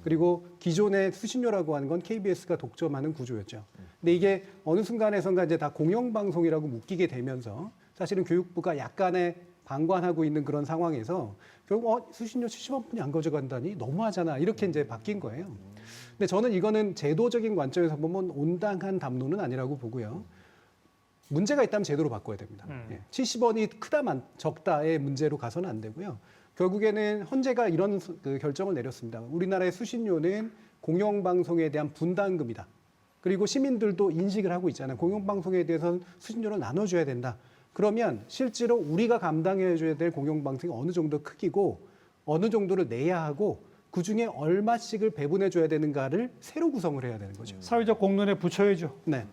그리고 기존의 수신료라고 하는 건 KBS가 독점하는 구조였죠. 근데 이게 어느 순간에선가 이제 다 공영방송이라고 묶이게 되면서 사실은 교육부가 약간의 방관하고 있는 그런 상황에서 결국 수신료 70원뿐이 안 가져간다니 너무하잖아 이렇게 이제 바뀐 거예요. 근데 저는 이거는 제도적인 관점에서 보면 온당한 담론은 아니라고 보고요. 문제가 있다면 제도로 바꿔야 됩니다. 70원이 크다 적다의 문제로 가서는 안 되고요. 결국에는 헌재가 이런 그 결정을 내렸습니다. 우리나라의 수신료는 공영방송에 대한 분담금이다. 그리고 시민들도 인식을 하고 있잖아요. 공영방송에 대해서는 수신료를 나눠줘야 된다. 그러면 실제로 우리가 감당해줘야 될 공영방송이 어느 정도 크기고 어느 정도를 내야 하고 그중에 얼마씩을 배분해줘야 되는가를 새로 구성을 해야 되는 거죠. 사회적 공론에 붙여야죠. 네.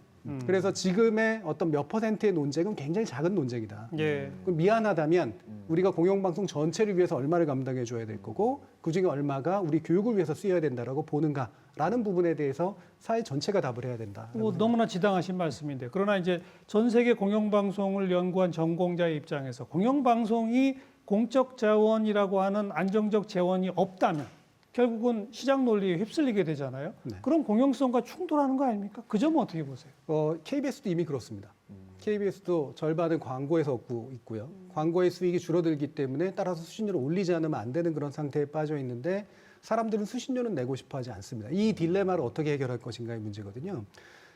그래서 지금의 어떤 몇 퍼센트의 논쟁은 굉장히 작은 논쟁이다. 예. 그럼 미안하다면 우리가 공영방송 전체를 위해서 얼마를 감당해 줘야 될 거고 그중에 얼마가 우리 교육을 위해서 쓰여야 된다라고 보는가라는 부분에 대해서 사회 전체가 답을 해야 된다. 너무나 지당하신 말씀인데 그러나 이제 전 세계 공영방송을 연구한 전공자의 입장에서 공영방송이 공적 자원이라고 하는 안정적 재원이 없다면 결국은 시장 논리에 휩쓸리게 되잖아요. 그럼 공영성과 충돌하는 거 아닙니까? 그 점은 어떻게 보세요? KBS도 이미 그렇습니다. KBS도 절반은 광고에서 얻고 있고요. 광고의 수익이 줄어들기 때문에 따라서 수신료를 올리지 않으면 안 되는 그런 상태에 빠져 있는데 사람들은 수신료는 내고 싶어 하지 않습니다. 이 딜레마를 어떻게 해결할 것인가의 문제거든요.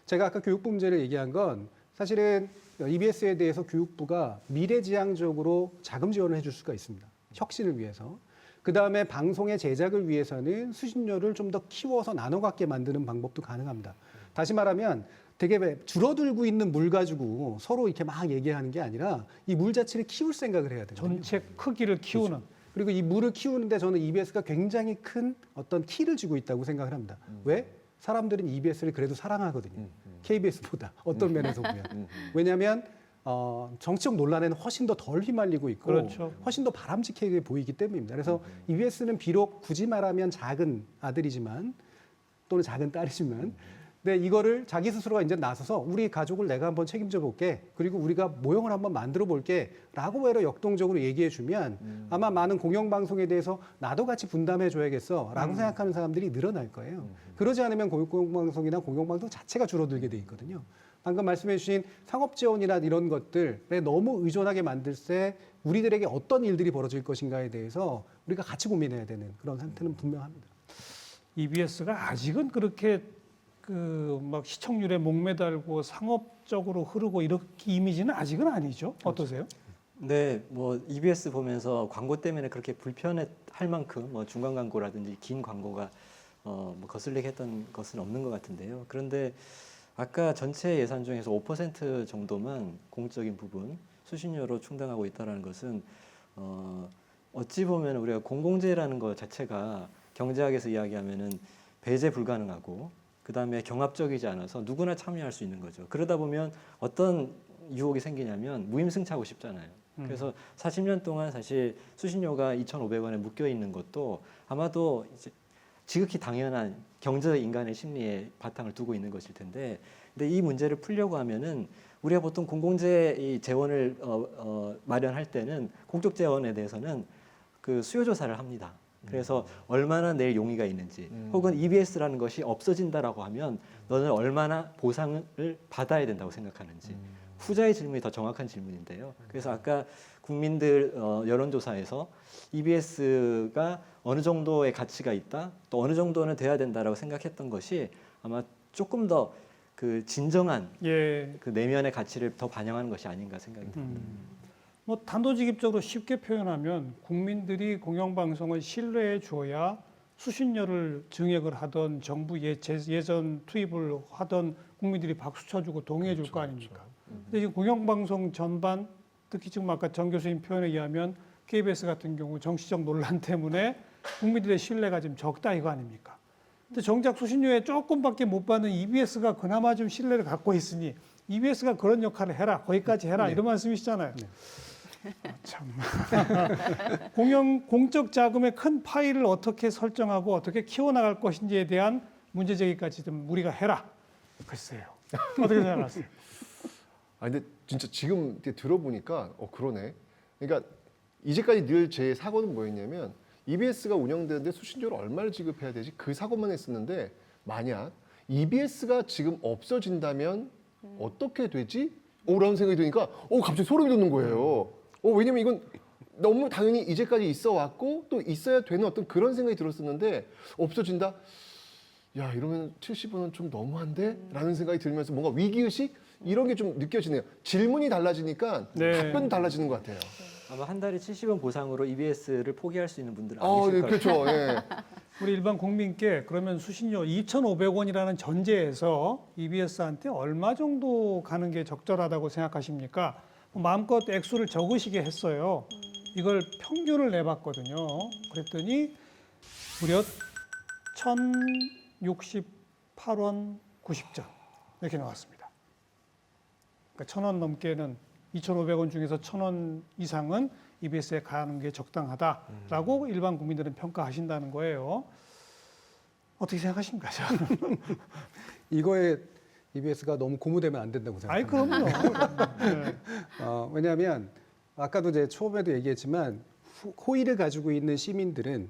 제가 아까 교육부 문제를 얘기한 건 사실은 EBS에 대해서 교육부가 미래지향적으로 자금 지원을 해줄 수가 있습니다. 혁신을 위해서. 그다음에 방송의 제작을 위해서는 수신료를 좀 더 키워서 나눠 갖게 만드는 방법도 가능합니다. 다시 말하면 되게 줄어들고 있는 물 가지고 서로 이렇게 막 얘기하는 게 아니라 이 물 자체를 키울 생각을 해야 돼요. 전체 크기를 키우는. 그렇죠. 그리고 이 물을 키우는데 저는 EBS가 굉장히 큰 어떤 키를 쥐고 있다고 생각을 합니다. 왜? 사람들은 EBS를 그래도 사랑하거든요. KBS보다 어떤 면에서 보면. 왜냐하면 정치적 논란에는 훨씬 더 덜 휘말리고 있고 그렇죠. 훨씬 더 바람직하게 보이기 때문입니다. 그래서 EBS는 비록 굳이 말하면 작은 아들이지만 또는 작은 딸이지만 근데 이거를 자기 스스로가 이제 나서서 우리 가족을 내가 한번 책임져 볼게. 그리고 우리가 모형을 한번 만들어 볼게. 라고 외로 역동적으로 얘기해 주면 아마 많은 공영방송에 대해서 나도 같이 분담해 줘야겠어. 라고 생각하는 사람들이 늘어날 거예요. 그러지 않으면 공영방송이나 공영방송 자체가 줄어들게 돼 있거든요. 방금 말씀해 주신 상업지원이나 이런 것들에 너무 의존하게 만들 때 우리들에게 어떤 일들이 벌어질 것인가에 대해서 우리가 같이 고민해야 되는 그런 상태는 분명합니다. EBS가 아직은 그렇게 막 시청률에 목매달고 상업적으로 흐르고 이렇게 이미지는 아직은 아니죠. 어떠세요? 네, 뭐 EBS 보면서 광고 때문에 그렇게 불편할 만큼 뭐 중간 광고라든지 긴 광고가 뭐 거슬리게 했던 것은 없는 것 같은데요. 그런데 아까 전체 예산 중에서 5% 정도만 공적인 부분 수신료로 충당하고 있다는 것은 어찌 보면 우리가 공공재라는 것 자체가 경제학에서 이야기하면은 배제 불가능하고 그다음에 경합적이지 않아서 누구나 참여할 수 있는 거죠. 그러다 보면 어떤 유혹이 생기냐면 무임승차하고 싶잖아요. 그래서 40년 동안 사실 수신료가 2,500원에 묶여 있는 것도 아마도 이제 지극히 당연한 경제 인간의 심리에 바탕을 두고 있는 것일 텐데, 근데 이 문제를 풀려고 하면은 우리가 보통 공공재 이 재원을 마련할 때는 공적 재원에 대해서는 그 수요 조사를 합니다. 그래서 얼마나 낼 용의가 있는지, 혹은 EBS라는 것이 없어진다라고 하면 너는 얼마나 보상을 받아야 된다고 생각하는지. 후자의 질문이 더 정확한 질문인데요. 그래서 아까 국민들 여론조사에서 EBS가 어느 정도의 가치가 있다, 또 어느 정도는 돼야 된다라고 생각했던 것이 아마 조금 더 그 진정한 그 내면의 가치를 더 반영하는 것이 아닌가 생각이 듭니다. 뭐 단도직입적으로 쉽게 표현하면 국민들이 공영방송을 신뢰해 줘야 수신료를 증액을 하던 정부 예전 투입을 하던 국민들이 박수 쳐주고 동의해 줄 거 아닙니까? 근데 지금 공영방송 전반, 특히 지금 아까 정 교수님 표현에 의하면 KBS 같은 경우 정치적 논란 때문에 국민들의 신뢰가 좀 적다 이거 아닙니까? 근데 정작 수신료에 조금밖에 못 받는 EBS가 그나마 좀 신뢰를 갖고 있으니 EBS가 그런 역할을 해라, 거기까지 해라 이런 말씀이시잖아요. 참. 공적 자금의 큰 파일을 어떻게 설정하고 어떻게 키워나갈 것인지에 대한 문제 제기까지 좀 우리가 해라. 글쎄요. 어떻게 생각하세요? 근데 진짜 지금 들어보니까 그러네. 그러니까 이제까지 늘 제 사고는 뭐였냐면 EBS가 운영되는데 수신료를 얼마를 지급해야 되지? 그 사고만 했었는데 만약 EBS가 지금 없어진다면 어떻게 되지? 라는 생각이 드니까 갑자기 소름이 돋는 거예요. 왜냐면 이건 너무 당연히 이제까지 있어 왔고 또 있어야 되는 어떤 그런 생각이 들었었는데 없어진다? 야, 이러면 70원은 좀 너무한데? 라는 생각이 들면서 뭔가 위기의식? 이런 게 좀 느껴지네요. 질문이 달라지니까 답변도 달라지는 것 같아요. 아마 한 달에 70원 보상으로 EBS를 포기할 수 있는 분들은 네, 아니실 그렇죠. 거예요. 예. 우리 일반 국민께 그러면 수신료 2,500원이라는 전제에서 EBS한테 얼마 정도 가는 게 적절하다고 생각하십니까? 마음껏 액수를 적으시게 했어요. 이걸 평균을 내봤거든요. 그랬더니 무려 1,068원 90전 이렇게 나왔습니다. 그러니까 1,000원 넘게는 2,500원 중에서 1,000원 이상은 EBS에 가는 게 적당하다라고 일반 국민들은 평가하신다는 거예요. 어떻게 생각하십니까? 이거에 EBS가 너무 고무되면 안 된다고 생각합니다. 아이 그럼요. 네. 왜냐하면 아까도 이제 처음에도 얘기했지만 호의를 가지고 있는 시민들은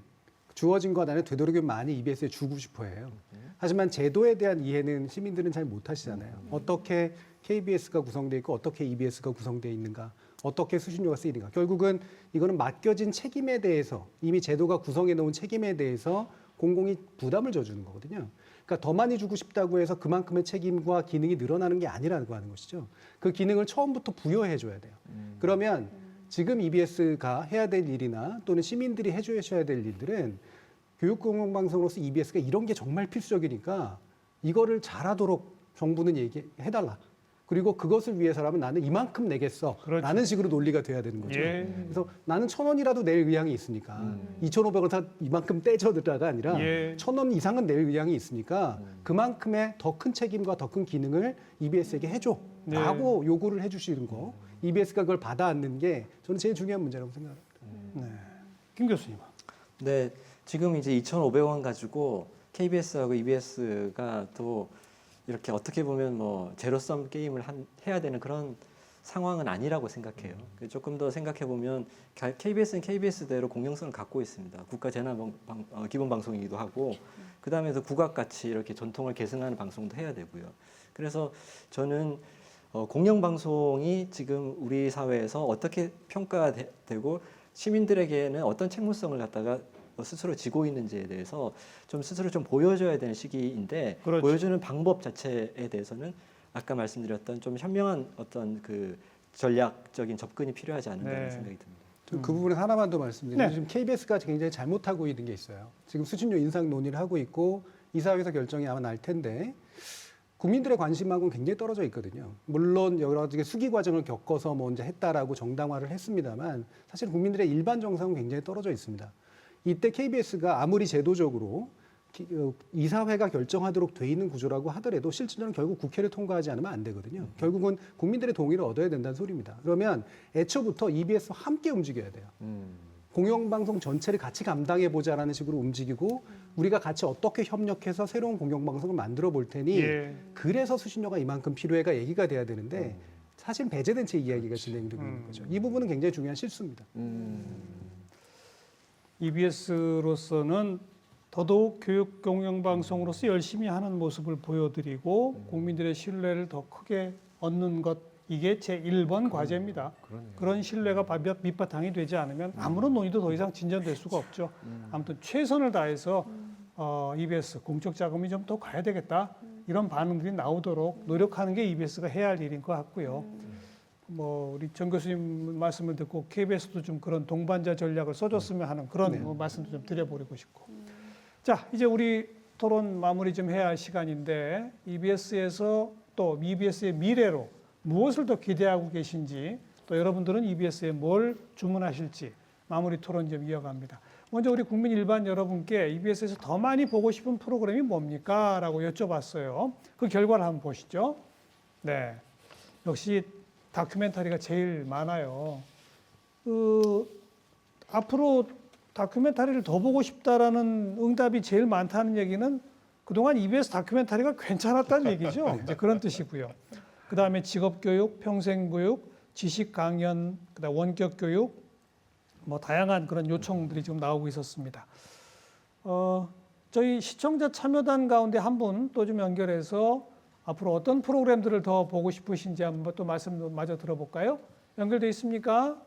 주어진 것 안에 되도록이면 많이 EBS에 주고 싶어해요. 하지만 제도에 대한 이해는 시민들은 잘 못하시잖아요. 어떻게 KBS가 구성되어 있고 어떻게 EBS가 구성되어 있는가, 어떻게 수신료가 쓰이는가. 결국은 이거는 맡겨진 책임에 대해서 이미 제도가 구성해 놓은 책임에 대해서 공공이 부담을 져주는 거거든요. 그러니까 더 많이 주고 싶다고 해서 그만큼의 책임과 기능이 늘어나는 게 아니라고 하는 것이죠. 그 기능을 처음부터 부여해 줘야 돼요. 그러면 지금 EBS가 해야 될 일이나 또는 시민들이 해주셔야 될 일들은 교육공영방송으로서 EBS가 이런 게 정말 필수적이니까 이거를 잘하도록 정부는 얘기해달라. 그리고 그것을 위해서라면 나는 이만큼 내겠어. 그렇죠. 라는 식으로 논리가 돼야 되는 거죠. 예. 그래서 나는 1,000원이라도 낼 의향이 있으니까 2,500원 이만큼 떼져들다가 아니라 예. 1,000원 이상은 낼 의향이 있으니까 그만큼의 더 큰 책임과 더 큰 기능을 EBS에게 해줘. 네. 라고 요구를 해주시는 거. EBS가 그걸 받아 안는 게 저는 제일 중요한 문제라고 생각합니다. 네. 김 교수님. 네, 지금 이제 2,500원 가지고 KBS하고 EBS가 또 이렇게 어떻게 보면 뭐 제로섬 게임을 해야 되는 그런 상황은 아니라고 생각해요. 조금 더 생각해 보면 KBS는 KBS대로 공영성을 갖고 있습니다. 국가 재난 기본 방송이기도 하고 그 다음에도 국악같이 이렇게 전통을 계승하는 방송도 해야 되고요. 그래서 저는 공영 방송이 지금 우리 사회에서 어떻게 평가되고 시민들에게는 어떤 책무성을 갖다가 스스로 지고 있는지에 대해서 좀 스스로 좀 보여줘야 되는 시기인데 그렇죠. 보여주는 방법 자체에 대해서는 아까 말씀드렸던 좀 현명한 어떤 그 전략적인 접근이 필요하지 않은가라는 생각이 듭니다. 그 부분에 하나만 더 말씀드리면 네. 지금 KBS가 굉장히 잘못하고 있는 게 있어요. 지금 수신료 인상 논의를 하고 있고 이사회에서 결정이 아마 날 텐데 국민들의 관심하고는 굉장히 떨어져 있거든요. 물론 여러 가지 수기 과정을 겪어서 뭐 이제 했다라고 정당화를 했습니다만 사실 국민들의 일반 정상은 굉장히 떨어져 있습니다. 이때 KBS가 아무리 제도적으로 이사회가 결정하도록 돼 있는 구조라고 하더라도 실질적으로 결국 국회를 통과하지 않으면 안 되거든요. 결국은 국민들의 동의를 얻어야 된다는 소리입니다. 그러면 애초부터 EBS와 함께 움직여야 돼요. 공영방송 전체를 같이 감당해보자라는 식으로 움직이고 우리가 같이 어떻게 협력해서 새로운 공영방송을 만들어 볼 테니 그래서 수신료가 이만큼 필요해가 얘기가 돼야 되는데 사실 배제된 채 이야기가 진행되고 있는 거죠. 이 부분은 굉장히 중요한 실수입니다. EBS로서는 더더욱 교육 공영방송으로서 열심히 하는 모습을 보여드리고 국민들의 신뢰를 더 크게 얻는 것, 이게 제1번 과제입니다. 그런 신뢰가 밑바탕이 되지 않으면 아무런 논의도 더 이상 진전될 수가 없죠. 아무튼 최선을 다해서 EBS 공적 자금이 좀 더 가야 되겠다. 이런 반응들이 나오도록 노력하는 게 EBS가 해야 할 일인 것 같고요. 뭐 우리 정 교수님 말씀을 듣고 KBS도 좀 그런 동반자 전략을 써줬으면 하는 그런 말씀도 좀 드려보고 싶고. 자, 이제 우리 토론 마무리 좀 해야 할 시간인데 EBS에서 또 EBS의 미래로 무엇을 더 기대하고 계신지 또 여러분들은 EBS에 뭘 주문하실지 마무리 토론 좀 이어갑니다. 먼저 우리 국민 일반 여러분께 EBS에서 더 많이 보고 싶은 프로그램이 뭡니까? 라고 여쭤봤어요. 그 결과를 한번 보시죠. 네, 역시 다큐멘터리가 제일 많아요. 앞으로 다큐멘터리를 더 보고 싶다라는 응답이 제일 많다는 얘기는 그동안 EBS 다큐멘터리가 괜찮았다는 얘기죠. 이제 그런 뜻이고요. 그 다음에 직업교육, 평생교육, 지식강연, 그다음 원격교육, 뭐 다양한 그런 요청들이 지금 나오고 있었습니다. 저희 시청자 참여단 가운데 한 분 또 좀 연결해서 앞으로 어떤 프로그램들을 더 보고 싶으신지 한번 또 말씀 마저 들어볼까요? 연결돼 있습니까?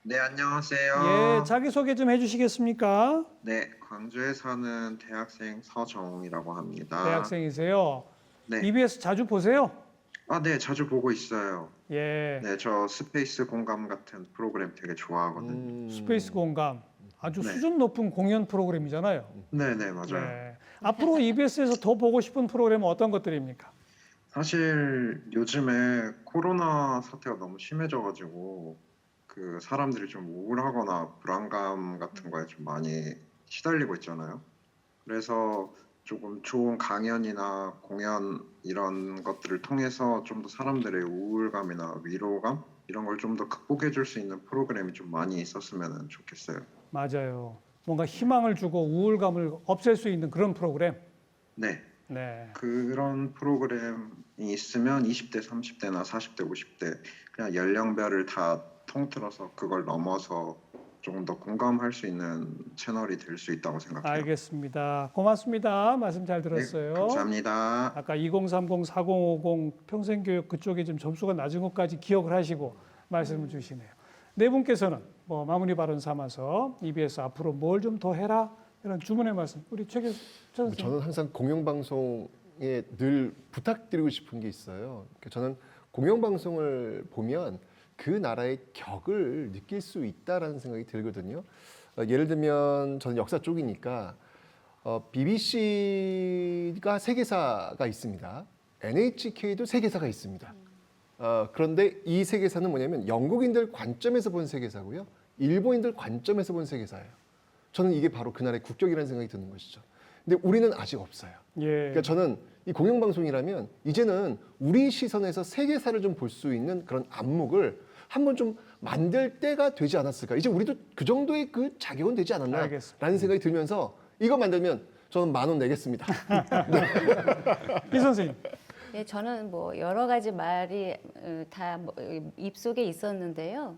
네, 안녕하세요. 예, 자기소개 좀 해주시겠습니까? 네, 광주에 사는 대학생 서정웅이라고 합니다. 대학생이세요. 네. EBS 자주 보세요? 네, 자주 보고 있어요. 예. 네, 저 스페이스 공감 같은 프로그램 되게 좋아하거든요. 스페이스 공감. 아주 네. 수준 높은 공연 프로그램이잖아요. 네, 네, 맞아요. 네. 앞으로 EBS에서 더 보고 싶은 프로그램은 어떤 것들입니까? 사실 요즘에 코로나 사태가 너무 심해져가지고 그 사람들이 좀 우울하거나 불안감 같은 거에 좀 많이 시달리고 있잖아요. 그래서 조금 좋은 강연이나 공연 이런 것들을 통해서 좀 더 사람들의 우울감이나 위로감 이런 걸 좀 더 극복해 줄 수 있는 프로그램이 좀 많이 있었으면 좋겠어요. 맞아요. 뭔가 희망을 주고 우울감을 없앨 수 있는 그런 프로그램. 네. 네. 그런 프로그램이 있으면 20대, 30대나 40대, 50대 그냥 연령별을 다 통틀어서 그걸 넘어서 조금 더 공감할 수 있는 채널이 될 수 있다고 생각해요. 알겠습니다. 고맙습니다. 말씀 잘 들었어요. 네, 감사합니다. 아까 2030, 4050 평생교육 그쪽에 좀 점수가 낮은 것까지 기억을 하시고 말씀을 주시네요. 네 분께서는 뭐 마무리 발언 삼아서 EBS 앞으로 뭘 좀 더 해라 이런 주문의 말씀. 우리 최 교수 선생님. 저는 항상 공영방송에 늘 부탁드리고 싶은 게 있어요. 저는 공영방송을 보면 그 나라의 격을 느낄 수 있다라는 생각이 들거든요. 예를 들면 저는 역사 쪽이니까 BBC가 세계사가 있습니다. NHK도 세계사가 있습니다. 그런데 이 세계사는 뭐냐면 영국인들 관점에서 본 세계사고요. 일본인들 관점에서 본 세계사예요. 저는 이게 바로 그 나라의 국격이라는 생각이 드는 것이죠. 근데 우리는 아직 없어요. 예. 그러니까 저는 이 공영방송이라면 이제는 우리 시선에서 세계사를 좀 볼 수 있는 그런 안목을 한번 좀 만들 때가 되지 않았을까. 이제 우리도 그 정도의 그 자격은 되지 않았나 알겠습니다. 라는 생각이 들면서 이거 만들면 저는 10,000원 내겠습니다. 이 선생님. 예, 저는 뭐 여러 가지 말이 다 입속에 있었는데요.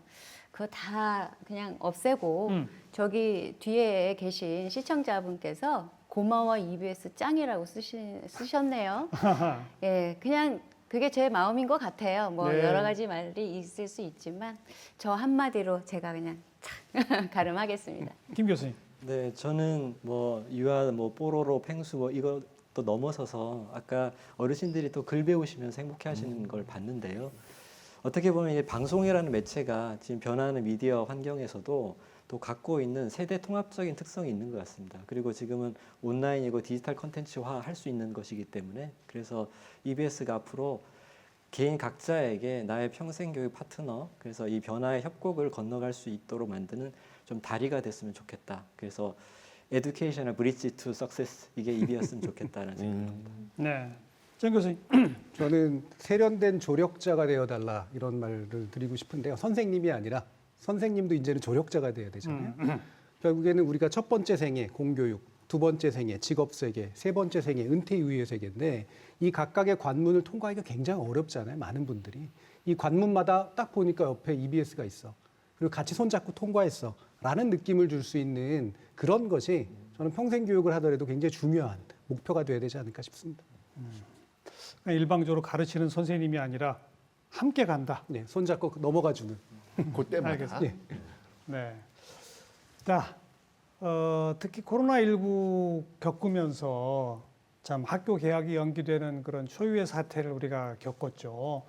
그거 다 그냥 없애고 저기 뒤에 계신 시청자분께서 고마워 EBS 짱이라고 쓰셨네요. 예, 그냥 그게 제 마음인 것 같아요. 뭐 네. 여러 가지 말이 있을 수 있지만 저 한마디로 제가 그냥 가름하겠습니다. 김 교수님. 네, 저는 뭐 유아, 뭐 뽀로로, 펭수 뭐 이것도 넘어서서 아까 어르신들이 또 글 배우시면서 행복해하시는 걸 봤는데요. 어떻게 보면 이 방송이라는 매체가 지금 변화하는 미디어 환경에서도 또 갖고 있는 세대 통합적인 특성이 있는 것 같습니다. 그리고 지금은 온라인이고 디지털 컨텐츠화 할 수 있는 것이기 때문에 그래서 EBS가 앞으로 개인 각자에게 나의 평생 교육 파트너, 그래서 이 변화의 협곡을 건너갈 수 있도록 만드는 좀 다리가 됐으면 좋겠다. 그래서 Educational Bridge to Success 이게 EBS였으면 좋겠다는 생각입니다. 네, 정 교수님. 저는 세련된 조력자가 되어달라 이런 말을 드리고 싶은데요. 선생님이 아니라 선생님도 이제는 조력자가 돼야 되잖아요. 결국에는 우리가 첫 번째 생애 공교육, 두 번째 생애 직업세계, 세 번째 생애 은퇴 이후의 세계인데 이 각각의 관문을 통과하기가 굉장히 어렵잖아요. 많은 분들이. 이 관문마다 딱 보니까 옆에 EBS가 있어. 그리고 같이 손잡고 통과했어. 라는 느낌을 줄 수 있는 그런 것이 저는 평생 교육을 하더라도 굉장히 중요한 목표가 돼야 되지 않을까 싶습니다. 일방적으로 가르치는 선생님이 아니라 함께 간다. 네, 손잡고 넘어가주는. 그때마다. 알겠습니다. 네. 자, 특히 코로나19 겪으면서 참 학교 개학이 연기되는 그런 초유의 사태를 우리가 겪었죠.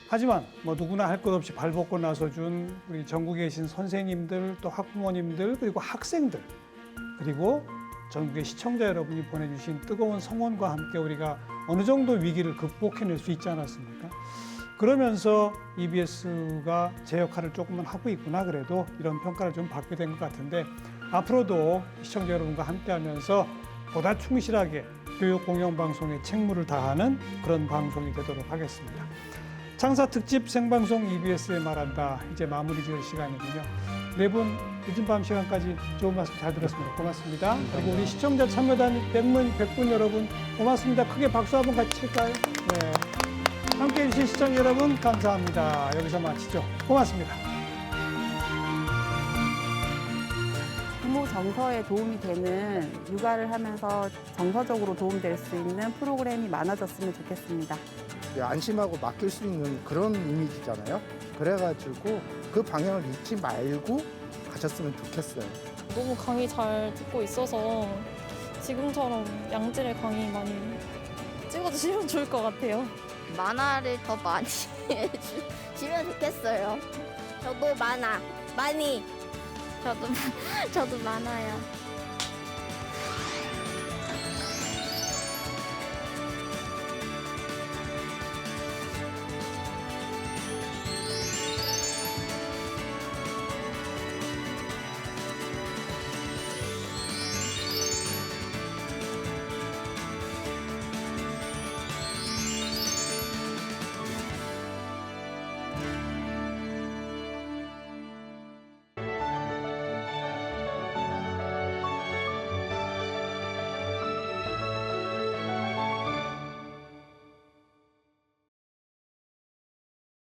하지만 뭐 누구나 할 것 없이 발벗고 나서준 우리 전국에 계신 선생님들 또 학부모님들 그리고 학생들 그리고 전국의 시청자 여러분이 보내주신 뜨거운 성원과 함께 우리가 어느 정도 위기를 극복해낼 수 있지 않았습니까? 그러면서 EBS가 제 역할을 조금은 하고 있구나 그래도 이런 평가를 좀 받게 된 것 같은데 앞으로도 시청자 여러분과 함께하면서 보다 충실하게 교육 공영방송의 책무를 다하는 그런 방송이 되도록 하겠습니다. 창사 특집 생방송 EBS에 말한다. 이제 마무리 지을 시간이군요. 네 분 늦은 밤 시간까지 좋은 말씀 잘 들었습니다. 고맙습니다. 그리고 우리 시청자 참여단 100분 여러분 고맙습니다. 크게 박수 한번 같이 칠까요? 네. 함께해 주신 시청자 여러분 감사합니다. 여기서 마치죠. 고맙습니다. 부모 정서에 도움이 되는 육아를 하면서 정서적으로 도움될 수 있는 프로그램이 많아졌으면 좋겠습니다. 안심하고 맡길 수 있는 그런 이미지잖아요. 그래가지고 그 방향을 잃지 말고 가셨으면 좋겠어요. 너무 강의 잘 듣고 있어서 지금처럼 양질의 강의 많이 찍어주시면 좋을 것 같아요. 만화를 더 많이 해주시면 좋겠어요. 저도 많이. 저도 많아요.